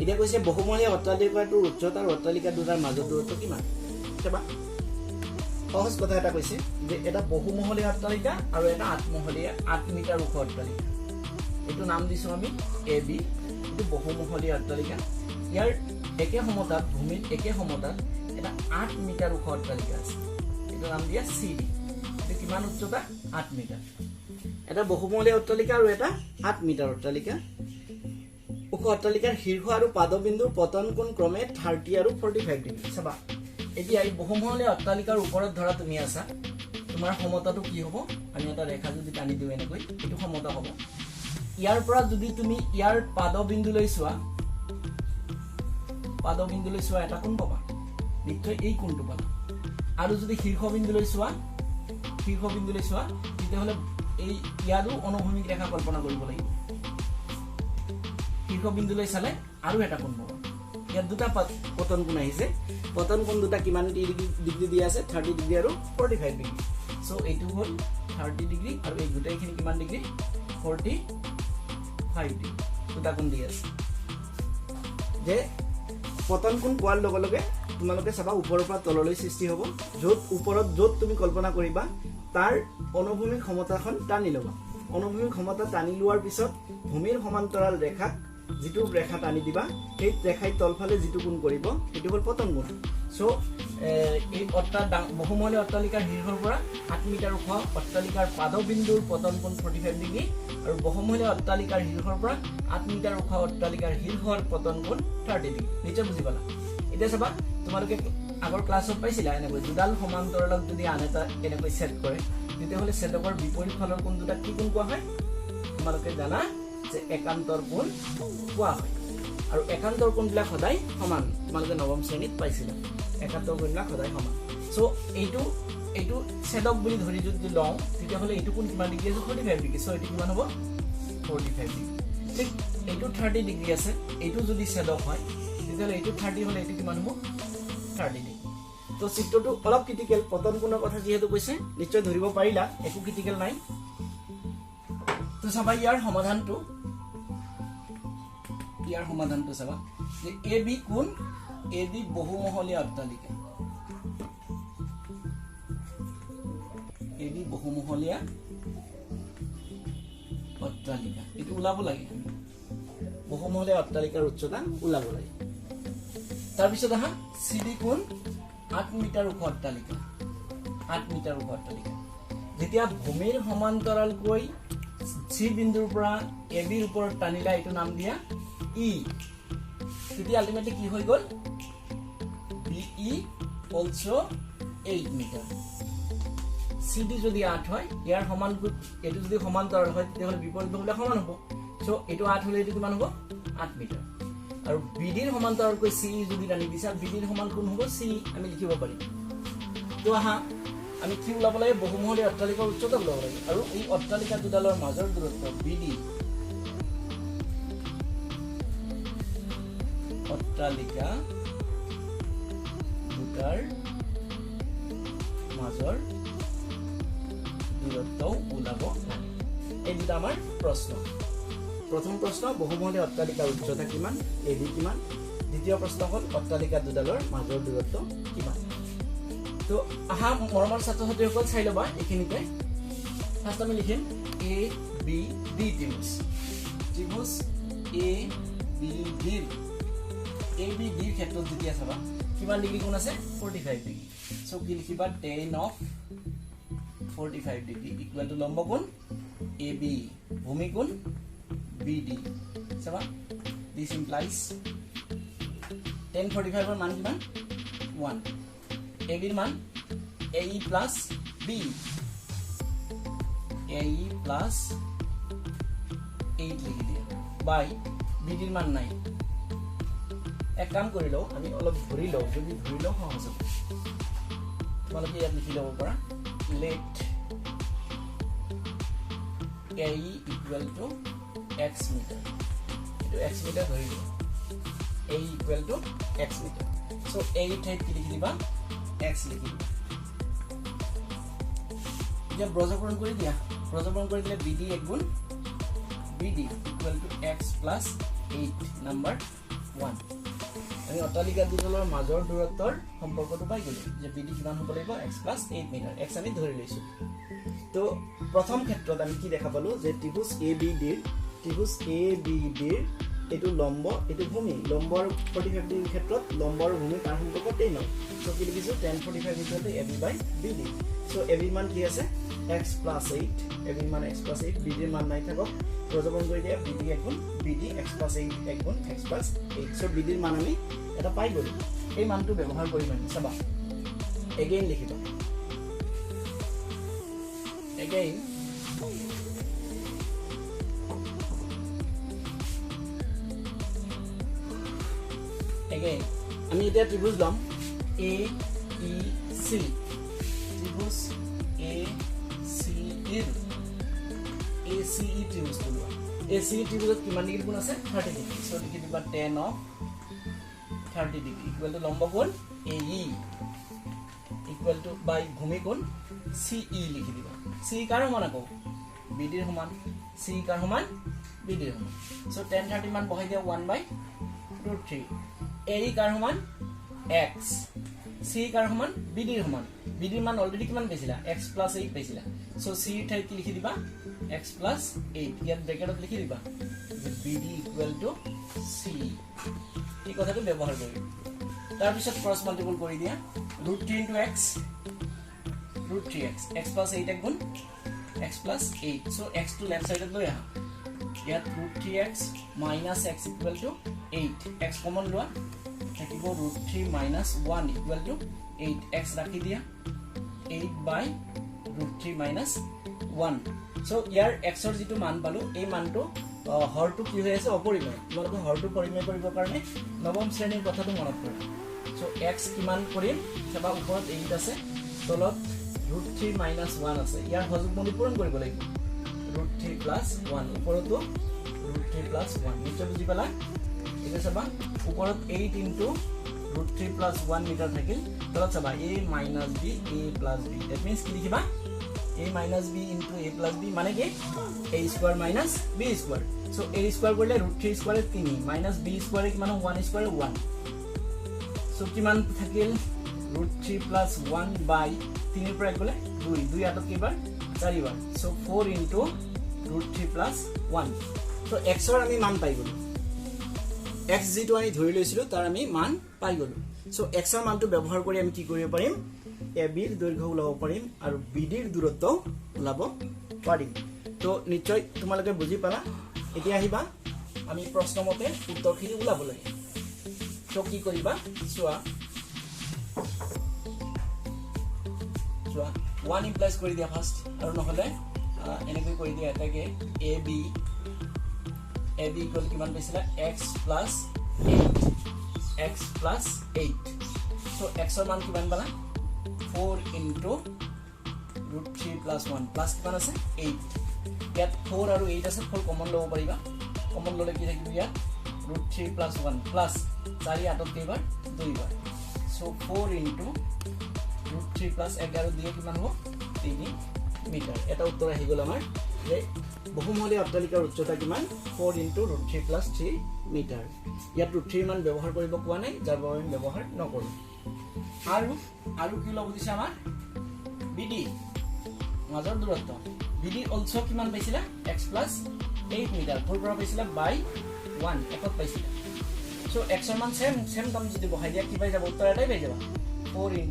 এটা কৈছে বহুমহলীয়া অট্টালিকাটোৰ উচ্চতা আৰু অট্টালিকা দুটাৰ মাজৰ দূৰত্ব কিমান চাবা সহজ কথা এটা কৈছে যে এটা বহুমহলীয়া অট্টালিকা আৰু এটা 8 মিটাৰ ওখ অট্টালিকা এটো নাম দিছো আমি ab এটো বহুমহলীয়া অট্টালিকা ইয়াৰ একে সমতাত ভূমিৰ একে সমতাত এটা 8 মিটাৰ ওখ অট্টালিকা আছে এটো নাম দিয়া cd এটো কিমান উচ্চতা 8 মিটাৰ এটা বহুমহলীয়া অট্টালিকা আৰু এটা 8 মিটাৰ অট্টালিকা ওখ ওখ অট্টালিকাৰ শীৰ্ষ আৰু পাদবিন্দুৰ পতন কোণ ক্ৰমে 30 আৰু 45 ডিগ্ৰী চাবা এতিয়া এই বহুমহলীয়া অট্টালিকাৰ ওপৰত ধৰা তুমি আছা তোমাৰ সমতাটো কি হ'ব আমি এটা ৰেখা যদি টানি দিও এনেকৈ এটো সমতা হ'ব ইয়াৰ পৰা যদি তুমি ইয়াৰ পাদবিন্দুলৈ চোৱা এটা কোণ পাবা নিশ্চয় এই কোণটো পাবা আৰু যদি শীৰ্ষবিন্দুলৈ চোৱা তেতিয়াহ'লে এই ইয়াৰো অনুভূমিক ৰেখা কল্পনা কৰিব লাগিব শীৰ্ষবিন্দুলৈ চালে আৰু এটা কোণ পাবা ইয়াত দুটা পতন কোণ আহিছে পতন কোণ দুটা কিমান ডিগ্ৰী দিয়া আছে 30 ডিগ্ৰী আৰু 45 ডিগ্ৰী সো এইটো হ'ল 30 ডিগ্ৰী আৰু এই দুটাইখিনি কিমান ডিগ্ৰী 45 ডিগ্ৰী দুটা কোণ দিয়া আছে যে পতন কোণ পোৱাৰ লগে লগে তোমালোকে চাবা ওপৰৰ পৰা তললৈ সৃষ্টি হ'ব য'ত ওপৰত য'ত তুমি কল্পনা কৰিবা তাৰ অনুভূমিক ক্ষমতাখন টানি ল'বা অনুভূমিক ক্ষমতা টানি লোৱাৰ পিছত ভূমিৰ সমান্তৰাল ৰেখা যেটো ৰেখা টানি দিবা এই ৰেখাই তলফালে যেটো কোণ কৰিব এটো হ'ল পতন কোণ সো এই বহুমহলীয়া অট্টালিকাৰ শীৰ্ষৰ পৰা 8 মিটাৰ ওখ অট্টালিকাৰ পাদবিন্দুৰ পতন কোণ 45 ডিগ্ৰী আৰু বহুমহলীয়া অট্টালিকাৰ শীৰ্ষৰ পৰা 8 মিটাৰ ওখ অট্টালিকাৰ শীৰ্ষৰ পতন কোণ 30 ডিগ্ৰী নিশ্চয় বুজি পালা এতিয়া চাবা তোমালোকে আগৰ ক্লাছত পাইছিলা এনেকৈ দুডাল সমান্তৰালক যদি আন এটা এনেকৈ সেট কৰে তেতিয়াহ'লে সেটকৰ বিপৰীত ফালৰ কোণ দুটা কি কোণ কোৱা হয় তোমালোকে জানা যে একান্তৰ কোণ কোৱা হয় আৰু একান্তৰ কোণবিলাক সদায় সমান তোমালোকে নৱম শ্ৰেণীত পাইছিলা একান্তৰ কোণবিলাক সদায় সমান সো এইটো সেটক বুলি ধৰি যদি লওঁ তেতিয়াহ'লে এইটো কোণ কিমান ডিগ্ৰী আছে 45 ডিগ্ৰী সো এইটো কিমান হ'ব 45 ডিগ্ৰী ঠিক এইটো 30 ডিগ্ৰী আছে এইটো যদি সেটক হয় তেতিয়াহ'লে এইটো 30 হ'লে এইটো কিমান হ'ব 30 ডিগ্ৰী তো চিত্ৰটো অলপ ক্ৰিটিকেল পতন কোণৰ কথা যেহেতু কৈছে নিশ্চয় ধৰিব পাৰিলা একো ক্ৰিটিকেল নাই তো চাবা ইয়াৰ সমাধানটো চাবা যে AB কোণ AB বহুমহলীয়া অট্টালিকা AB বহুমহলীয়া অট্টালিকা এটো ওলাব লাগে বহুমহলীয়া অট্টালিকাৰ উচ্চতা ওলাব লাগে তাৰ পিছত আহা CD কোণ 8 মিটাৰ ওখ অট্টালিকা 8 মিটাৰ ওখ অট্টালিকা যেতিয়া ভূমিৰ সমান্তৰালকৈ C বিন্দুৰ পৰা AB ৰ ওপৰত টানিলা এইটো নাম দিয়া E তেতিয়া আলটিমেটলি কি হৈ গ'ল BE also 8 মিটাৰ CD যদি 8 হয় ইয়াৰ সমান এটো যদি সমান্তৰাল হয় তেতিয়াহ'লে বিপৰীত বাহুবিলাক সমান হ'ব সো এটো 8 হ'লে এটো কিমান হ'ব 8 মিটাৰ আৰু BD ৰ সমান্তৰালকৈ CE যদি টানি দিছা BD ৰ সমান কোণ হ'ব CE আমি লিখিব পাৰিম তো আহা আমি কি ওলাব লাগে বহুমহলীয়া অট্টালিকাৰ উচ্চতা ওলাব লাগে আৰু এই অট্টালিকা দুডালৰ মাজৰ দূৰত্ব BD অট্টালিকা দুটাৰ মাজৰ দূৰত্ব ওলাব লাগে এই দুটা আমাৰ প্ৰশ্ন প্ৰথম প্ৰশ্ন বহুমহলীয়া অট্টালিকাৰ উচ্চতা কিমান AB কিমান দ্বিতীয় প্ৰশ্ন হ'ল অট্টালিকা দুডালৰ মাজৰ দূৰত্ব কিমান তো আহা মৰমৰ ছাত্ৰ-ছাত্ৰীসকল চাই লবা এইখিনিতে ফাৰ্ষ্ট আমি লিখিম ABD ত্ৰিভুজ ABD ৰ ক্ষেত্ৰত যেতিয়া চাবা কিমান ডিগ্ৰী কোণ আছে 45 ডিগ্ৰী সো কি লিখিবা tan of 45 degree equal to লম্ব কোণ AB ভূমি কোণ BD চাবা this implies tan 45 ৰ মান কিমান 1 AB ৰ মান AE plus B AE plus 8 লিখি দিয়া বাই BD ৰ মান নাই এক কাম কৰি লও আমি অলপ ধৰি লও যদি ধৰি লও সহজ হ'ব তোমালোকে ইয়াত লিখি ল'ব পাৰা let AE equal to x meter এটো x meter ধৰি লও AE equal to x meter so AE ঠাইত কি লিখি দিবা x লিখি দিবা এতিয়া ব্ৰজকৰণ কৰি দিয়া ব্ৰজকৰণ কৰি দিলে BD এক গুণ BD equal to x plus 8 number 1 আমি অট্টালিকা দুডালৰ মাজৰ দূৰত্বৰ সম্পৰ্কটো পাই গলো যে BD কিমান হ'ব লাগিব x plus 8 মিটাৰ x আমি ধৰি লৈছো তো প্ৰথম ক্ষেত্ৰত আমি কি দেখা পালো যে ত্ৰিভুজ ABD ৰ এটো লম্ব এটো ভূমি লম্ব আৰু 45 ডিগ্ৰী ক্ষেত্ৰত লম্ব আৰু ভূমি তাৰ সম্পৰ্ক 10 হয় সো কি লিখিছো tan 45 AB by BD so AB মান কি আছে x + 8 AB মান x + 8 BD মান নাই থাকক প্ৰজপন কৰি দিয়া BD গুণ BD x + 8 গুণ x + 8 সো BD মান আমি এটা পাই গলো এই মানটো ব্যৱহাৰ কৰি মানে চাবা again লিখিবা again আমি এটা ত্রিভুজ লম A E C ত্রিভুজ A C E ACE ত্রিভুজ বলবা ACE ত্রিভুজত কিমান ডিগ্ৰী কোণ আছে 30 ডিগ্ৰী সো লিখি দিবা tan of 30 degree equal to লম্ব কোণ AE ইকুয়াল টু বাই ভূমি কোণ CE লিখি দিবা CE কাৰ সমান আকৌ BD ৰ সমান CE কাৰ সমান BD ৰ সমান সো tan 30 মান বহাই দিয়া 1/√3 AE কাৰ সমান x C কাৰ সমান BD ৰ সমান BD ৰ মান অলৰেডি কিমান পাইছিলা x + 8 পাইছিলা সো C ঠাইত কি লিখি দিবা x + 8 ইয়াত ব্ৰেকেটত লিখি দিবা যে BD = C এই কথাটো ব্যৱহাৰ কৰি তাৰ পিছত ক্ৰস মাল্টিপল কৰি দিয়া √3 * x √3x x + 8 গুণ x + 8 so x to left সাইডত লৈ আহা ইয়াত √3x - x = 8 x কমন লোৱা থাকিব √3 - 1 = 8 x ৰাখি দিয়া 8/√3 - 1 সো ইয়াৰ x ৰ যেটো মান পালো এই মানটো হৰটো কি হৈ আছে অপৰিমেয় তোমালোকে হৰটো পৰিমেয় কৰিবৰ কাৰণে নৱম শ্ৰেণীৰ কথাটো মনত কৰা সো x কিমান কৰিম চাবা ওপৰত 8 আছে তলত √3 - 1 আছে ইয়াৰ হৰযুগ্মটো পূৰণ কৰিব লাগিব √3 + 1 ওপৰতো √3 + 1 নিশ্চয় বুজি পালা এটা চাবা ওপৰত 8 * √3 + 1 মিটাৰ থাকিল তলত চাবা a - b a + b that means কি লিখিবা a - b * a + b মানে কি a² - b² সো a² কৰিলে √3² 3 - b² কিমান 1² 1 সো কিমান থাকিল √3 + 1/3 ৰ পৰা গলে 2 2 আটক কিবাৰ 4 বাৰ সো 4 * √3 + 1 সো x ৰ আমি মান পাই গলো x যেটো আমি ধৰি লৈছিলো তাৰ আমি মান পাই গলো সো x ৰ মানটো ব্যৱহাৰ কৰি আমি কি কৰিব পাৰিম AB ৰ দৈৰ্ঘ্য ওলাব পাৰিম আৰু BD ৰ দূৰত্ব ওলাব পাৰিম তো নিশ্চয় তোমালোকে বুজি পালা এতিয়া আহিবা আমি প্ৰশ্নমতে উত্তৰখিনি ওলাব লাগে তো কি কৰিবা চোৱা 1 ইমপ্লাইজ কৰি দিয়া ফাৰ্স্ট আৰু নহলে এনেকৈ কৰি দিয়া এটাকে AB ইকুয়াল কিমান পাইছিলা x + 8 সো x ৰ মান কিমান পালা 4 * √3 + 1 প্লাস কিমান আছে 8 ইয়াত 4 আৰু 8 আছে 4 কমন লব পাৰিবা কমন ললে কি থাকিব ইয়াত √3 + 1 প্লাস 4 আটক কেইবাৰ 2 বাৰ সো 4 * √3 + 11 দিয়ে কিমান হ'ব 3 মিটাৰ এটা উত্তৰ আহি গল আমাৰ যে বহুমহলীয় অট্টালিকাৰ উচ্চতা কিমান 4 * √3 + 3 মিটাৰ ইয়াত √3 মান ব্যৱহাৰ কৰিব কোৱা নাই যাৰ বাবে আমি ব্যৱহাৰ নকৰো আৰু কি লব দিছে আমাৰ BD মাজৰ দূৰত্ব BD অলসো কিমান পাইছিলা x + 8 মিটাৰ ফৰ পৰা পাইছিলা বাই 1 একত পাইছিলা সো x ৰ মান সেম কাম যদি বহাই দিয়া কি পাই যাব উত্তৰ এটাই পাই যাবা 4 *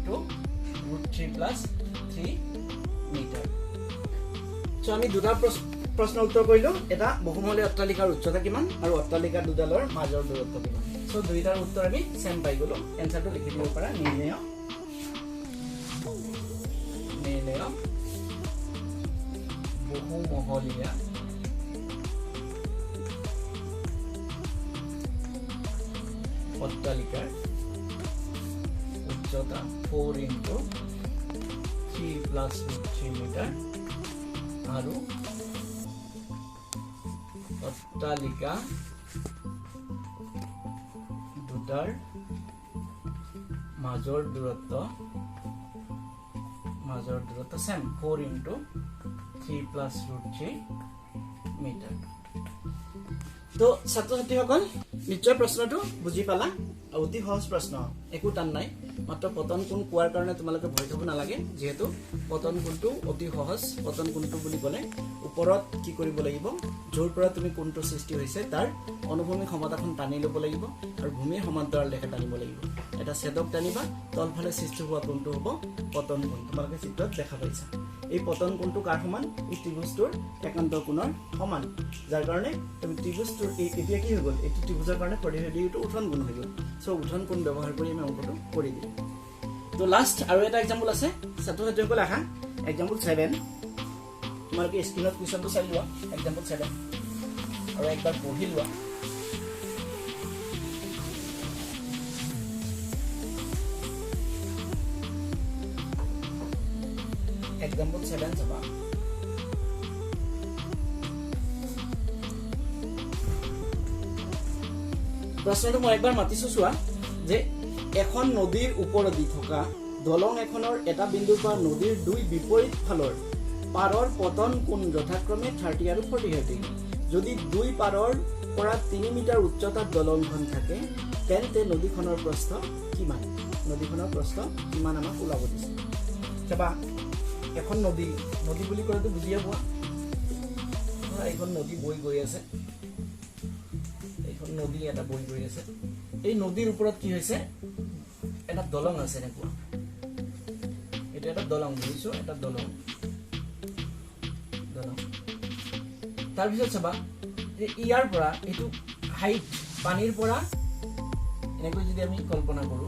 √3 + 3 মিটাৰ সো আমি দুটা প্ৰশ্ন উত্তৰ কৰিলো এটা বহুমহলীয় অট্টালিকাৰ উচ্চতা কিমান আৰু অট্টালিকা দুডালৰ মাজৰ দূৰত্ব কিমান সো দুইটাৰ উত্তৰ আমি সেম পাই গলো এনসাৰটো লিখি দিব পাৰা নিৰ্ণয় বহুমহলীয়া অট্টালিকাৰ উচ্চতা 4 * 3 + √3 মিটাৰ আৰু অট্টালিকা দুটাৰ মাজৰ দূৰত্ব সেম 4 * 3 + √3 মিটাৰ তো ছাত্ৰ ছাত্ৰীসকল নিশ্চয় প্ৰশ্নটো বুজি পালা অতি সহজ প্ৰশ্ন একো টান নাই মাত্ৰ পতন কোণ কোৱাৰ কাৰণে তোমালোকে ভয় খাব নালাগে যেহেতু পতন কোণটো অতি সহজ পতন কোণটো বুলি ক'লে ওপৰত কি কৰিব লাগিব য'ৰ পৰা তুমি কোণটো সৃষ্টি হৈছে তাৰ অনুভূমিক সমতাখন টানি ল'ব লাগিব আৰু ভূমিৰ সমান্তৰাল ৰেখা টানিব লাগিব এটা ছেদক টানিবা তলফালে সৃষ্টি হোৱা কোণটো হ'ব পতন কোণ তোমালোকে চিত্ৰত দেখা পাইছা এই পতন কোণটো কাৰ সমান এই ত্ৰিভুজটোৰ একান্ত কোণৰ সমান যাৰ কাৰণে তুমি ত্ৰিভুজটোৰ এতিয়া কি হৈ গ'ল এই ত্ৰিভুজৰ কাৰণে পৰিহেডিটো উঠন কোণ হৈ গ'ল সো উঠন কোণ ব্যৱহাৰ কৰি আমি অংকটো কৰি দিম তো লাষ্ট আৰু এটা এক্সাম্পল আছে ছাত্ৰ ছাত্ৰীসকল আহা এক্সাম্পল 7 তোমালোকে স্ক্ৰীনত কুৱেশ্যনটো চাই লোৱা এক্সাম্পল 7 আৰু একবাৰ পঢ়ি লোৱা এক্সাম্পল 7 চাবা প্ৰশ্নটো মই একবাৰ মাতিছো চোৱা যে এখন নদীৰ ওপৰেদি থকা দলং এখনৰ এটা বিন্দুৰ পৰা নদীৰ দুই বিপৰীত ফালৰ পাৰৰ পতন কোণ যথাক্ৰমে 30 আৰু 45 ডিগ্ৰী যদি দুই পাৰৰ পৰা 3 মিটাৰ উচ্চতাৰ দলংখন থাকে তেন্তে নদীখনৰ প্ৰস্থ কিমান নদীখনৰ প্ৰস্থ কিমান আমাক ওলাব দিছে চাবা এখন নদী নদী বুলি কলেতো বুজিয়ে পোৱা এখন নদী বৈ গৈ আছে এখন নদী এটা বৈ গৈ আছে এই নদীৰ ওপৰত কি হৈছে এটা দলং আছে এনেকুৱা এটা এটা দলং বুজিছো এটা দলং তাৰ পিছত চাবা যে ইয়াৰ পৰা এটো হাইট পানীৰ পৰা এনেকৈ যদি আমি কল্পনা কৰো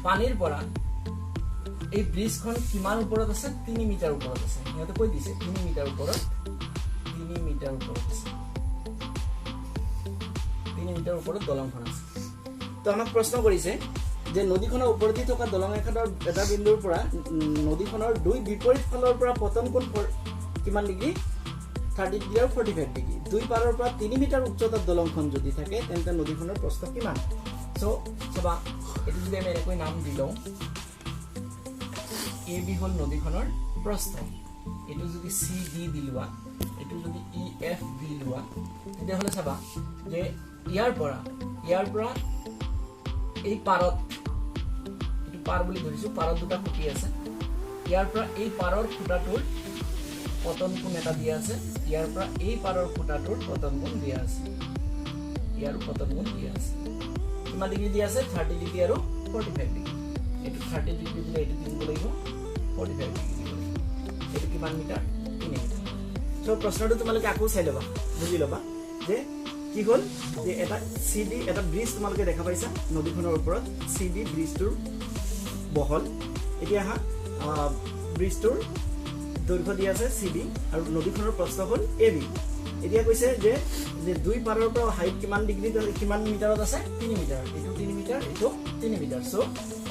পানীৰ পৰা এই ব্ৰিজখন কিমান ওপৰত আছে 3 মিটাৰ ওপৰত আছে ইয়াতে কৈ দিছে 3 মিটাৰ ওপৰত আছে 3 মিটাৰ ওপৰত দলংখন আছে তো আমাক প্ৰশ্ন কৰিছে যে নদীখনৰ ওপৰেদি থকা দলং এখনৰ এটা বিন্দুৰ পৰা নদীখনৰ দুই বিপৰীত ফালৰ পৰা পতন কোণ কিমান ডিগ্ৰী 30 ডিগ্ৰী আৰু 45 ডিগ্ৰী দুই পাৰৰ পৰা 3 মিটাৰ উচ্চতাৰ দলংখন যদি থাকে তেন্তে নদীখনৰ প্ৰস্থ কিমান সো চাবা এটো যদি আমি এনেকৈ নাম দিলো এ বি হল নদীখনৰ প্ৰস্থ এটো যদি সি ডি দিলুৱা এটো যদি ই এফ দিলুৱা তেতিয়া হলে চাবা যে ইয়াৰ পৰা এই পাৰত এটো পাৰ বুলি ধৰিছো পাৰত দুটা খুঁটি আছে ইয়াৰ পৰা এই পাৰৰ খুঁটাটোৰ পতন কোণ এটা দিয়া আছে ইয়াৰ পৰা এই পাৰৰ খুঁটাটোৰ পতন কোণ দিয়া আছে ইয়াৰ পতন কোণ দিয়া আছে কিমান ডিগ্ৰী দিয়া আছে 30 ডিগ্ৰী আৰু 45 ডিগ্ৰী এটো 30 ডিগ্ৰী দিলে এটো দিব লাগিব 45 ডিগ্ৰী দিব লাগিব এটো কিমান মিটাৰ 3 মিটাৰ সো প্ৰশ্নটো তোমালোকে আকৌ চাই লবা বুজি লবা যে কি হল যে এটা সিডি এটা ব্ৰিজ তোমালোকে দেখা পাইছা নদীখনৰ ওপৰত সিডি ব্ৰিজটোৰ বহল এতিয়া হা ব্ৰিজটোৰ দৈৰ্ঘ্য দিয়া আছে সিডি আৰু নদীখনৰ প্ৰস্থ হল এবি এতিয়া কৈছে যে দুই পাৰৰ পৰা হাইট কিমান ডিগ্ৰী কিমান মিটাৰত আছে 3 মিটাৰ এটো 3 মিটাৰ এটো 3 মিটাৰ সো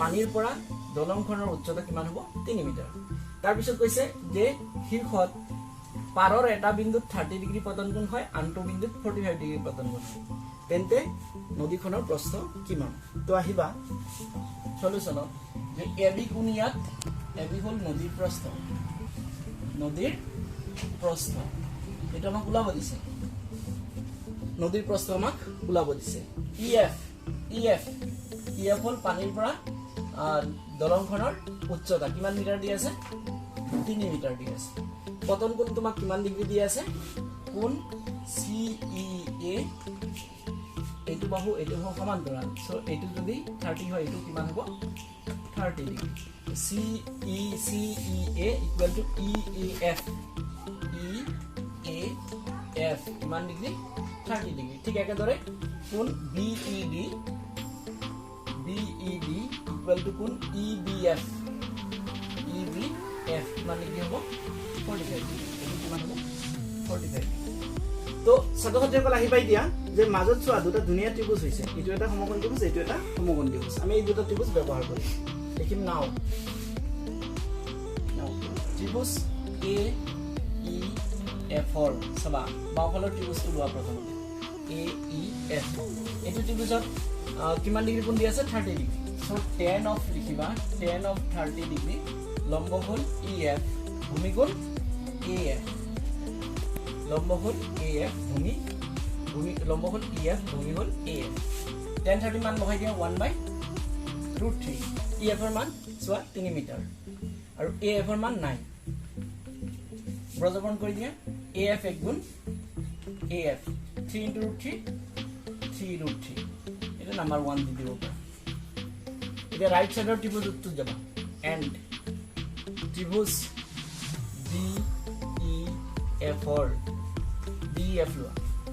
পানীৰ পৰা দলংখনৰ উচ্চতা কিমান হ'ব 3 মিটাৰ তাৰ পিছত কৈছে যে শীৰ্ষত পাৰৰ এটা বিন্দুত 30 ডিগ্ৰী পতন কোণ হয় আনটো বিন্দুত 45 ডিগ্ৰী পতন কোণ হয় তেন্তে নদীখনৰ প্ৰস্থ কিমান তো আহিবা সলিউশনত যে এবি কোণ ইয়াত এবি হল নদীৰ প্ৰস্থ এটা আমাক ওলাব দিছে নদীৰ প্ৰস্থ আমাক ওলাব দিছে ইএফ হল পানীৰ পৰা দলংখনৰ উচ্চতা কিমান মিটাৰ দি আছে 3 মিটাৰ দি আছে পতন কোণ তোমাক কিমান ডিগ্ৰী দি আছে কোণ CEA এটো বাহু এটো সমান্তৰাল সো এটো যদি 30 হয় এটো কিমান হ'ব 30 degree CEA equal to EAF কিমান ডিগ্ৰী 30 ডিগ্ৰী ঠিক একেদৰে কোণ BED ইকুয়াল টু কোণ EBF কিমান ডিগ্ৰী হ'ব 45 ডিগ্ৰী এটো কিমান হ'ব 45 তো ছাত্ৰসকল আহি পাই দিয়া যে মাজত চোৱা দুটা ধুনীয়া ত্ৰিভুজ হৈছে এটো এটা সমকোণ ত্ৰিভুজ এটো এটা সমকোণ ত্ৰিভুজ আমি এই দুটা ত্ৰিভুজ ব্যৱহাৰ কৰিম লিখিম নাও ত্ৰিভুজ AEF হল সবা বাওফালৰ ত্ৰিভুজটো লোৱা প্ৰথমতে AEF এটো ত্ৰিভুজত কিমান ডিগ্ৰী কোণ দি আছে 30 ডিগ্ৰী সো tan অফ লিখিবা tan অফ 30 ডিগ্ৰী লম্ব হল EF ভূমি কোণ AF লম্ব হল AF ভূমি লম্ব হল EF ভূমি হল AF tan 30 মান বহাই দিয়া 1/√3 EF এর মান সোয়া 3 মিটার আর AF এর মান 9 ব্রজবন কৰি দিয়া AF এক গুণ AF 3 * √3 3√3 এটা নাম্বাৰ 1 দি দিব পাৰা এটা ৰাইট সাইডৰ ত্ৰিভুজ উত্তৰ যাবা এন্ড ত্ৰিভুজ DEF or DEF লোৱা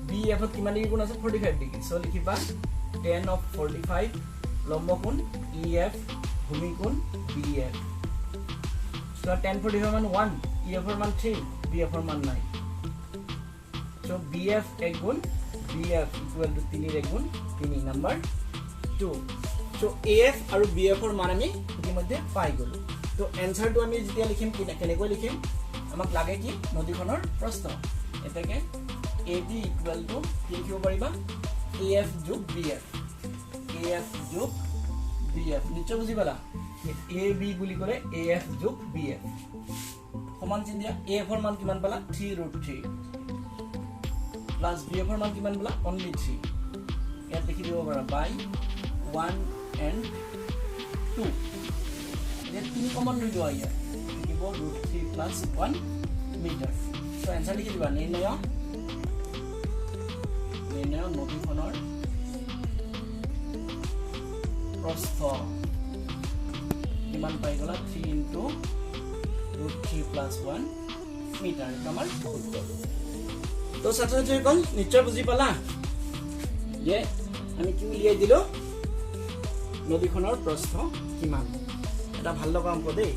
BF কিমান ডিগ্ৰী কোণ আছে 45 ডিগ্ৰী সো লিখিবা tan of 45 লম্ব কোণ EF ভূমি কোণ BF সো tan 45 মান 1 EF এর মান 3 BF এর মান 9 সো BF এক গুণ BF equal to 3 এক গুণ 3 নাম্বার 2 সো AF আৰু BF এৰ মান আমি ইতিমধ্যে পাই গলো তো এনসাৰ তো আমি যেতিয়া লিখিম কেনেকৈ লিখিম আমাক লাগে কি নদীখনৰ প্ৰস্থ এটাকে AB equal to কি লিখিব পাৰিবা AF যোগ BF AF যোগ BF নিশ্চয় বুজি পালা AB বুলি ক'লে AF যোগ BF সমান চিন দিয়া AF এর মান কিমান পালা 3√3 প্লাস BF এর মান কিমান পালা only 3 ইয়াত লিখি দিব পাৰা বাই 1 and 2 এটা 3 কমন লৈ লোৱা ইয়াত লিখিব √3 plus 1 মিটাৰ সো आंसर লিখি দিবা নিৰ্ণয় নদীখনৰ প্ৰস্থ কিমান পাই গলা 3 into √3 plus 1 মিটাৰ আমাৰ উত্তৰ তো ছাত্ৰছাত্ৰীসকল নিশ্চয় বুজি পালা যে আমি কি উলিয়াই দিলো নদীখনৰ প্ৰস্থ কিমান এটা ভাল লগা অংক দেই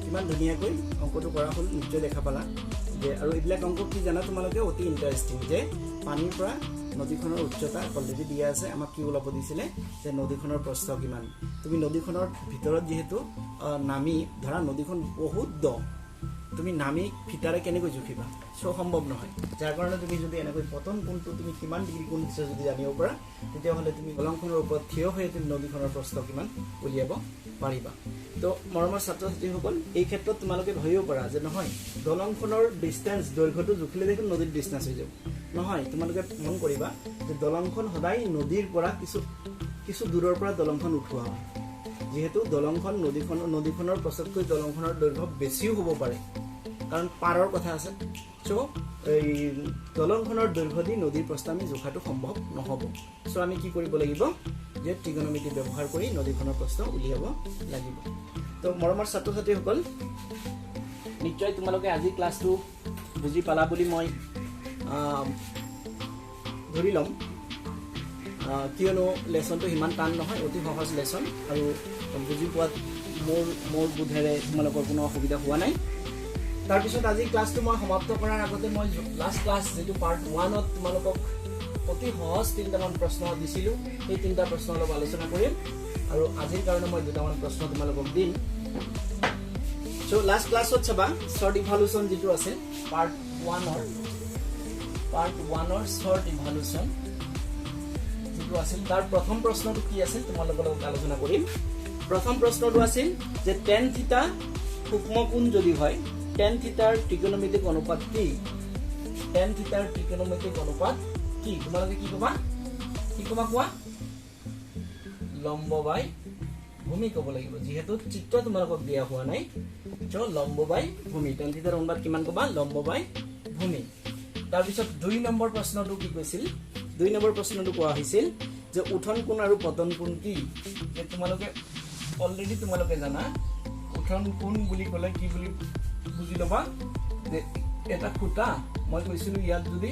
কিমান ধুনীয়াকৈ অংকটো কৰা হ'ল নিশ্চয় দেখা পালা যে আৰু এইবিলাক অংক কি জানা তোমালোকে অতি ইন্টাৰেষ্টিং যে পানীৰ পৰা নদীখনৰ উচ্চতা অলৰেডি দিয়া আছে আমাক কি ওলাব দিছিলে যে নদীখনৰ প্ৰস্থ কিমান তুমি নদীখনৰ ভিতৰত যেহেতু নামি ধৰা নদীখন বহুত দ তুমি নামি ফিটাৰে কেনেকৈ জুখিবা সো সম্ভৱ নহয় যাৰ কাৰণে তুমি যদি এনেকৈ পতন কোণটো তুমি কিমান ডিগ্ৰী কোণ দিছা যদি জানিব পাৰা তেতিয়া হলে তুমি দলংখনৰ ওপৰত থিয় হৈ তুমি নদীখনৰ প্ৰস্থ কিমান উলিয়াব পাৰিবা তো মৰমৰ ছাত্ৰছাত্ৰীসকল এই ক্ষেত্ৰত তোমালোকে ভাবিব পাৰা যে নহয় দলংখনৰ ডিসটেন্স দৈৰ্ঘ্যটো জুখিলে দেখোন নদীৰ ডিসটেন্স হৈ যাব নহয় তোমালোকে মন কৰিবা যে দলংখন সদায় নদীৰ পৰা কিছু দূৰৰ পৰা দলংখন উঠোৱা হয় যেহেতু দলংখন নদীখনৰ প্ৰস্থতকৈ দলংখনৰ দৈৰ্ঘ্য বেছিও হ'ব পাৰে কাৰণ পাৰৰ কথা আছে সো এই দলংখনৰ দৈৰ্ঘ্য দি নদীৰ প্ৰস্থ আমি জোখাটো সম্ভৱ নহব সো আমি কি কৰিব লাগিব যে ত্ৰিকোণমিতি ব্যৱহাৰ কৰি নদীখনৰ প্ৰস্থ উলিয়াব লাগিব তো মৰমৰ ছাত্ৰছাত্ৰীসকল নিশ্চয় তোমালোকে আজি ক্লাছটো বুজি পালা বুলি মই ধৰি লম কিয়নো লেসনটো হিমান টান নহয় অতি সহজ লেসন আৰু বুজি পোৱাত মোৰ বুধেৰে তোমালোকৰ কোনো অসুবিধা হোৱা নাই তাৰ পিছত আজি ক্লাছটো মই সমাপ্ত কৰাৰ আগতে মই লাষ্ট ক্লাছ যেটো পাৰ্ট 1 ত তোমালোকক অতি সহজ তিনটামান প্ৰশ্ন দিছিলো এই তিনটা প্ৰশ্ন অলপ আলোচনা কৰিম আৰু আজিৰ কাৰণে মই দুটামান প্ৰশ্ন তোমালোকক দিম সো লাষ্ট ক্লাছত চাবা শৰ্ট ইভালুয়েশন যেটো আছে পাৰ্ট 1 ৰ শৰ্ট ইভালুয়েশন যেটো আছিল তাৰ প্ৰথম প্ৰশ্নটো কি আছিল তোমালোকৰ লগত আলোচনা কৰিম প্ৰথম প্ৰশ্নটো আছিল যে tan থিটা সূক্ষ্ম কোণ যদি হয় tan থিটাৰ ত্ৰিকোণমিতিক অনুপাত কি tan থিটাৰ ত্ৰিকোণমিতিক অনুপাত কি তোমালোকে কি কোৱা কোৱা লম্ব বাই ভূমি ক'ব লাগিব যেহেতু চিত্ৰ তোমালোকক দিয়া হোৱা নাই তো লম্ব বাই ভূমি tan থিটাৰ অনুপাত কিমান ক'বা লম্ব বাই ভূমি তাৰ পিছত 2 নম্বৰ প্ৰশ্নটো কি কৈছিল 2 নম্বৰ প্ৰশ্নটো কোৱা হৈছিল যে উঠন কোণ আৰু পতন কোণ কি যে তোমালোকে অলৰেডি তোমালোকে জানা উঠন কোণ বুলি ক'লে কি বুলি বুজি লবা যে এটা খুঁটা মই কৈছিলো ইয়াত যদি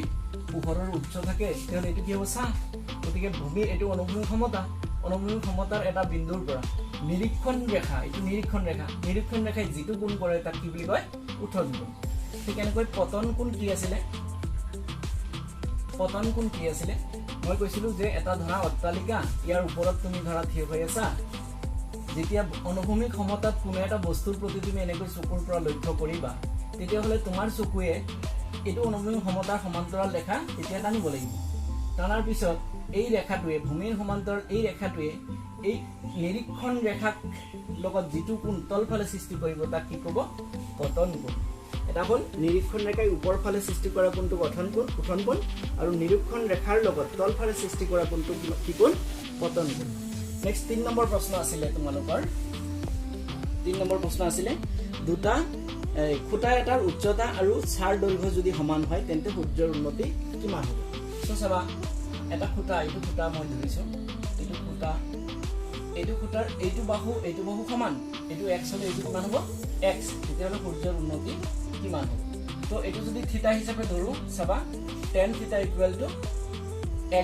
পোহৰৰ উৎস থাকে তেতিয়াহ'লে এটো কি হ'ব চাহ গতিকে ভূমি এটো অনুভূমিক ক্ষমতাৰ এটা বিন্দুৰ পৰা নিৰীক্ষণ ৰেখা এটো নিৰীক্ষণ ৰেখাই যেটো কোণ কৰে তাক কি বুলি কয় উঠন কোণ ঠিক এনেকৈ পতন কোণ কি আছিল মই কৈছিলো যে এটা ধৰা অট্টালিকা ইয়াৰ ওপৰত তুমি ধৰা থিয় হৈ আছা যেতিয়া অনুভূমিক ক্ষমতাত কোনো এটা বস্তুৰ প্ৰতি তুমি এনেকৈ চকুৰ পৰা লক্ষ্য কৰিবা তেতিয়া হলে তোমাৰ চকুৱে এটো অনুভূমিক ক্ষমতাৰ সমান্তৰাল ৰেখা তেতিয়া টানিব লাগিব টানাৰ পিছত এই ৰেখাটোৱে ভূমিৰ সমান্তৰাল এই ৰেখাটোৱে এই নিৰীক্ষণ ৰেখাক লগত যেটো কোণ তলফালে সৃষ্টি কৰিব তাক কি ক'ব পতন কোণ এটা হ'ল নিৰীক্ষণ ৰেখাই ওপৰ ফালে সৃষ্টি কৰা কোণটো উঠন কোণ আৰু নিৰীক্ষণ ৰেখাৰ লগত তলফালে সৃষ্টি কৰা কোণটো কি কোণ পতন কোণ নেক্সট 3 নম্বৰ প্ৰশ্ন আছিলে তোমালোকৰ 3 নম্বৰ প্ৰশ্ন আছিলে দুটা খুঁটা এটাৰ উচ্চতা আৰু ছাৰ দৈৰ্ঘ্য যদি সমান হয় তেন্তে সূৰ্যৰ উন্নতি কিমান হ'ব সো চাবা এটা খুঁটা এইটো খুঁটা মই ধৰিছো এইটো খুঁটাৰ এইটো বাহু সমান এইটো x হলে এইটো কিমান হ'ব x তেতিয়াহলে সূৰ্যৰ উন্নতি কিমান হ'ব তো এইটো যদি থিতা হিচাপে ধৰো চাবা tan theta equal to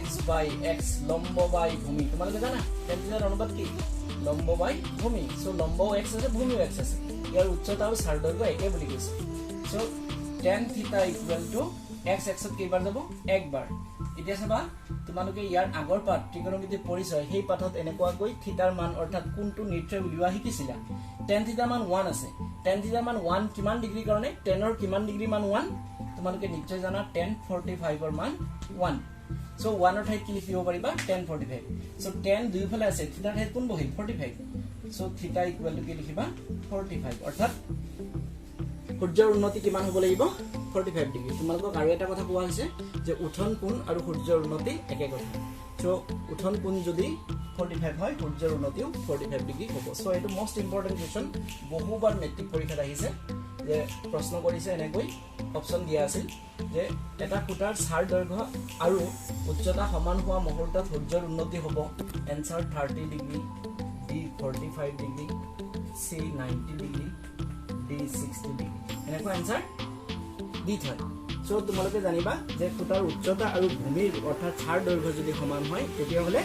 x by x লম্ব বাই ভূমি তোমালোকে জানা tan থিতাৰ অনুপাত কি লম্ব বাই ভূমি সো লম্বও x আছে ভূমিও x আছে ইয়াৰ উচ্চতা আৰু ছাৰ দৈৰ্ঘ্য একে বুলি কৈছে so tan theta equal to x ত কেইবাৰ যাব একবাৰ এতিয়া চাবা তোমালোকে ইয়াৰ আগৰ পাঠ ত্ৰিকোণমিতিৰ পৰিচয় সেই পাঠত এনেকুৱাকৈ থিতাৰ মান অৰ্থাৎ কোনটো নিশ্চয় উলিওৱা শিকিছিলা tan থিতা মান 1 আছে tan থিতা মান 1 কিমান ডিগ্ৰী কাৰণে tan ৰ কিমান ডিগ্ৰী মান 1 তোমালোকে নিশ্চয় জানা tan 45 ৰ মান 1 সো 1 ৰ ঠাইত কি লিখিব পাৰিবা tan 45 সো tan দুইফালে আছে থিতাৰ ঠাইত কোন বহিল 45 সো থিতা ইকুৱেল টু কি লিখিবা 45 অৰ্থাৎ সূৰ্যৰ উন্নতি কিমান হ'ব লাগিব 45 ডিগ্ৰী তোমালোকক আৰু এটা কথা কোৱা হৈছে যে উঠন কোণ আৰু সূৰ্যৰ উন্নতি একে কথা সো উঠন কোণ যদি 45 হয় সূৰ্যৰ উন্নতিও 45 ডিগ্ৰী হ'ব সো এটো মোস্ট ইম্পৰ্টেন্ট কোৱেশ্চন বহুবাৰ মেট্ৰিক পৰীক্ষাত আহিছে যে প্ৰশ্ন কৰিছে এনেকৈ অপচন দিয়া আছিল যে এটা খুঁটাৰ ছাৰ দৈৰ্ঘ্য আৰু উচ্চতা সমান হোৱা মুহূৰ্তত সূৰ্যৰ উন্নতি হ'ব এনসাৰ 30 ডিগ্ৰী ডি 45 ডিগ্ৰী সি 90 ডিগ্ৰী ডি 60 ডিগ্ৰী এনেকুৱা এনসাৰ দি থয় সো তোমালোকে জানিবা যে খুঁটাৰ উচ্চতা আৰু ভূমিৰ অৰ্থাৎ ছাৰ দৈৰ্ঘ্য যদি সমান হয় তেতিয়াহলে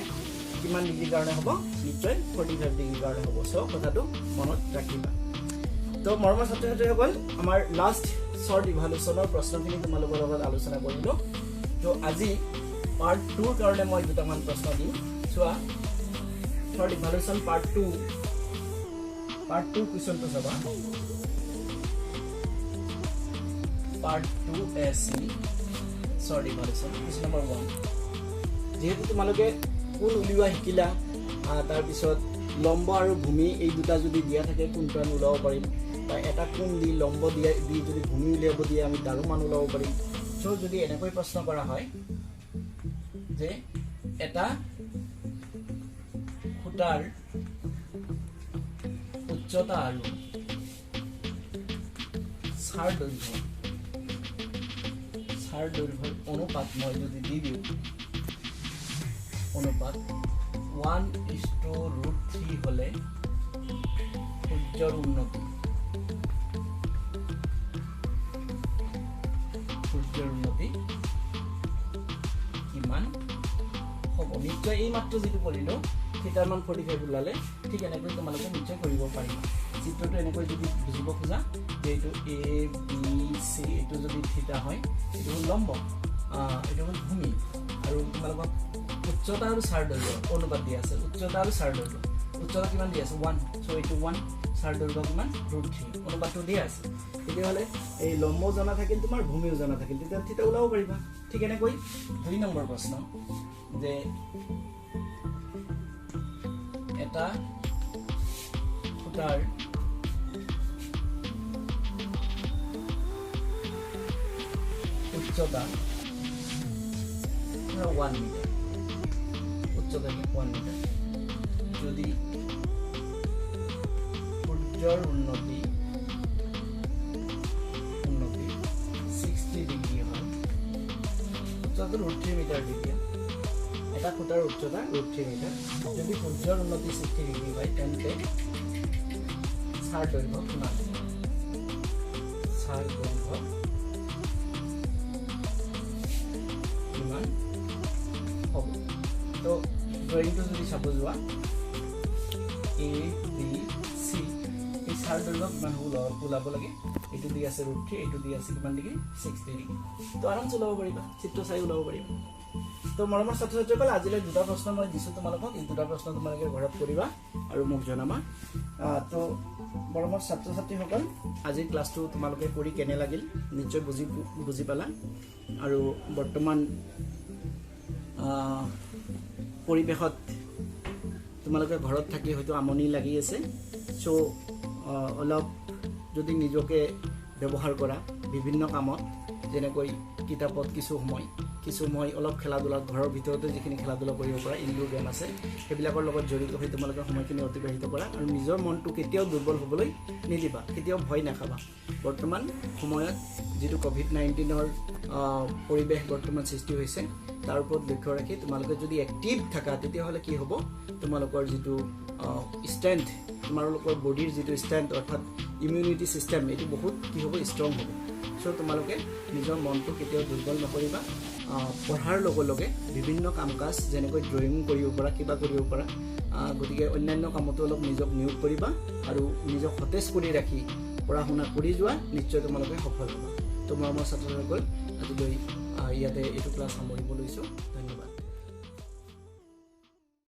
কিমান ডিগ্ৰী কাৰণে হ'ব নিশ্চয় 45 ডিগ্ৰী কাৰণে হ'ব সো কথাটো মনত ৰাখিবা তো মৰমৰ ছাত্ৰ-ছাত্ৰীসকল আমাৰ লাষ্ট শৰ্ট ইভালুয়েশনৰ প্ৰশ্নখিনি তোমালোকৰ লগত আলোচনা কৰিলো তো আজি পাৰ্ট 2 ৰ কাৰণে মই দুটামান প্ৰশ্ন দিম চোৱা শৰ্ট ইভালুয়েশন পাৰ্ট 2 কুৱেশ্চনটো চাবা পাৰ্ট 2 এসি সৰি ভালুয়েশন কোয়েশ্চন নাম্বাৰ 1 যেহেতু তোমালোকে কোন উলিওয়া শিকিলা তাৰ পিছত লম্ব আৰু ভূমি এই দুটা যদি দিয়া থাকে কোনটো আমি উলাব পাৰিম বা এটা কোন দি লম্ব দিয়া দি যদি ভূমি উলিয়াব দিয়ে আমি তাৰো মান উলাব পাৰিম সো যদি এনেকৈ প্ৰশ্ন কৰা হয় যে এটা খুঁটাৰ উচ্চতা আৰু ছাৰ দৈৰ্ঘ্যৰ অনুপাত মই যদি দি দিওঁ অনুপাত 1:√3 হলে সূৰ্যৰ উন্নতি কিমান হ'ব নিশ্চয় এই মাত্ৰ যেটো কৰিলো থিতাৰ মান 45 ওলালে ঠিক এনেকৈ তোমালোকে নিশ্চয় কৰিব পাৰিবা চিত্ৰটো এনেকৈ যদি বুজিব খোজা যে এইটো এ বি সি এইটো যদি থিতা হয় এইটো লম্ব এইটো ভূমি আৰু তোমালোকক উচ্চতা আৰু ছাৰ দৈৰ্ঘ্য অনুপাত দিয়া আছে উচ্চতা আৰু ছাৰ দৈৰ্ঘ্য উচ্চতা কিমান দিয়া আছে 1 সো এইটো 1 ছাৰ দৈৰ্ঘ্য কিমান √3 অনুপাতটো দিয়া আছে তেতিয়াহলে এই লম্ব জনা থাকিল তোমাৰ ভূমিও জনা থাকিল তেতিয়া থিতা ওলাব পাৰিবা ঠিক এনেকৈ 2 নম্বৰ প্ৰশ্ন যে এটা খুঁটাৰ উচ্চতা 1 মিটাৰ উচ্চতা 1 মিটাৰ যদি সূৰ্যৰ উন্নতি 60 ডিগ্ৰী হয় উচ্চতা √3 মিটাৰ ডিগ্ৰী এটা খুঁটাৰ উচ্চতা √3 মিটাৰ যদি সূৰ্যৰ উন্নতি 60 ডিগ্ৰী হয় তেন্তে ছাৰ দৈৰ্ঘ্য কিমান ছাৰ দৈৰ্ঘ্য কিমান হ'ব তো ড্ৰয়িংটো যদি চাব যোৱা এ বি সি এই ছাৰ দৈৰ্ঘ্য কিমান ওলাব লাগে এইটো দি আছে √3 এইটো দি আছে কিমান ডিগ্ৰী 60 ডিগ্ৰী তো আৰামছে ওলাব পাৰিবা চিত্ৰ চাই ওলাব পাৰিবা তো মৰমৰ ছাত্ৰ-ছাত্ৰীসকল আজিলৈ দুটা প্ৰশ্ন মই দিছো তোমালোকক এই দুটা প্ৰশ্ন তোমালোকে ঘৰত কৰিবা আৰু মোক জনাবা তো মৰমৰ ছাত্ৰ-ছাত্ৰীসকল আজিৰ ক্লাছটো তোমালোকে কৰি কেনে লাগিল নিশ্চয় বুজি পালা আৰু বৰ্তমান পৰিবেশত তোমালোকে ঘৰত থাকি হয়তো আমনি লাগি আছে সো অলপ যদি নিজকে ব্যৱহাৰ কৰা বিভিন্ন কামত যেনেকৈ কিতাপত কিছু সময় কিছু মই অলপ খেলা ধূলা ঘৰৰ ভিতৰতে যিখিনি খেলা ধূলা কৰিব পৰা ইনডোৰ গেম আছে সেইবিলাকৰ লগত জড়িত হৈ তোমালোকে সময়খিনি অতিবাহিত কৰা আৰু নিজৰ মনটো কেতিয়াও দুৰ্বল হ'বলৈ নিদিবা কেতিয়াও ভয় নাখাবা বৰ্তমান সময়ত যিটো কোভিড-19ৰ পৰিৱেশ বৰ্তমান সৃষ্টি হৈছে তাৰ ওপৰত লক্ষ্য ৰাখি তোমালোকে যদি এক্টিভ থাকা তেতিয়াহ'লে কি হ'ব তোমালোকৰ যিটো ষ্ট্ৰেংথ তোমালোকৰ বডিৰ যিটো ষ্ট্ৰেংথ অৰ্থাৎ ইমিউনিটি সিস্টেম এটো বহুত কি হ'ব ষ্ট্ৰং হ'ব সো তোমালোকে নিজৰ মনটো কেতিয়াও দুৰ্বল নকৰিবা পঢ়াৰ লগে বিভিন্ন কাম কাজ যেনেকৈ ড্ৰয়িং কৰিব পৰা কিবা কৰিব পৰা গতিকে অন্যান্য কামতো অলপ নিজক নিয়োগ কৰিবা আৰু নিজক সতেজ কৰি ৰাখি পঢ়া শুনা কৰি যোৱা নিশ্চয় তোমালোকে সফল হ'বা তো মই ছাত্ৰসকল আজিলৈ ইয়াতে এইটো ক্লাছ সামৰিব লৈছো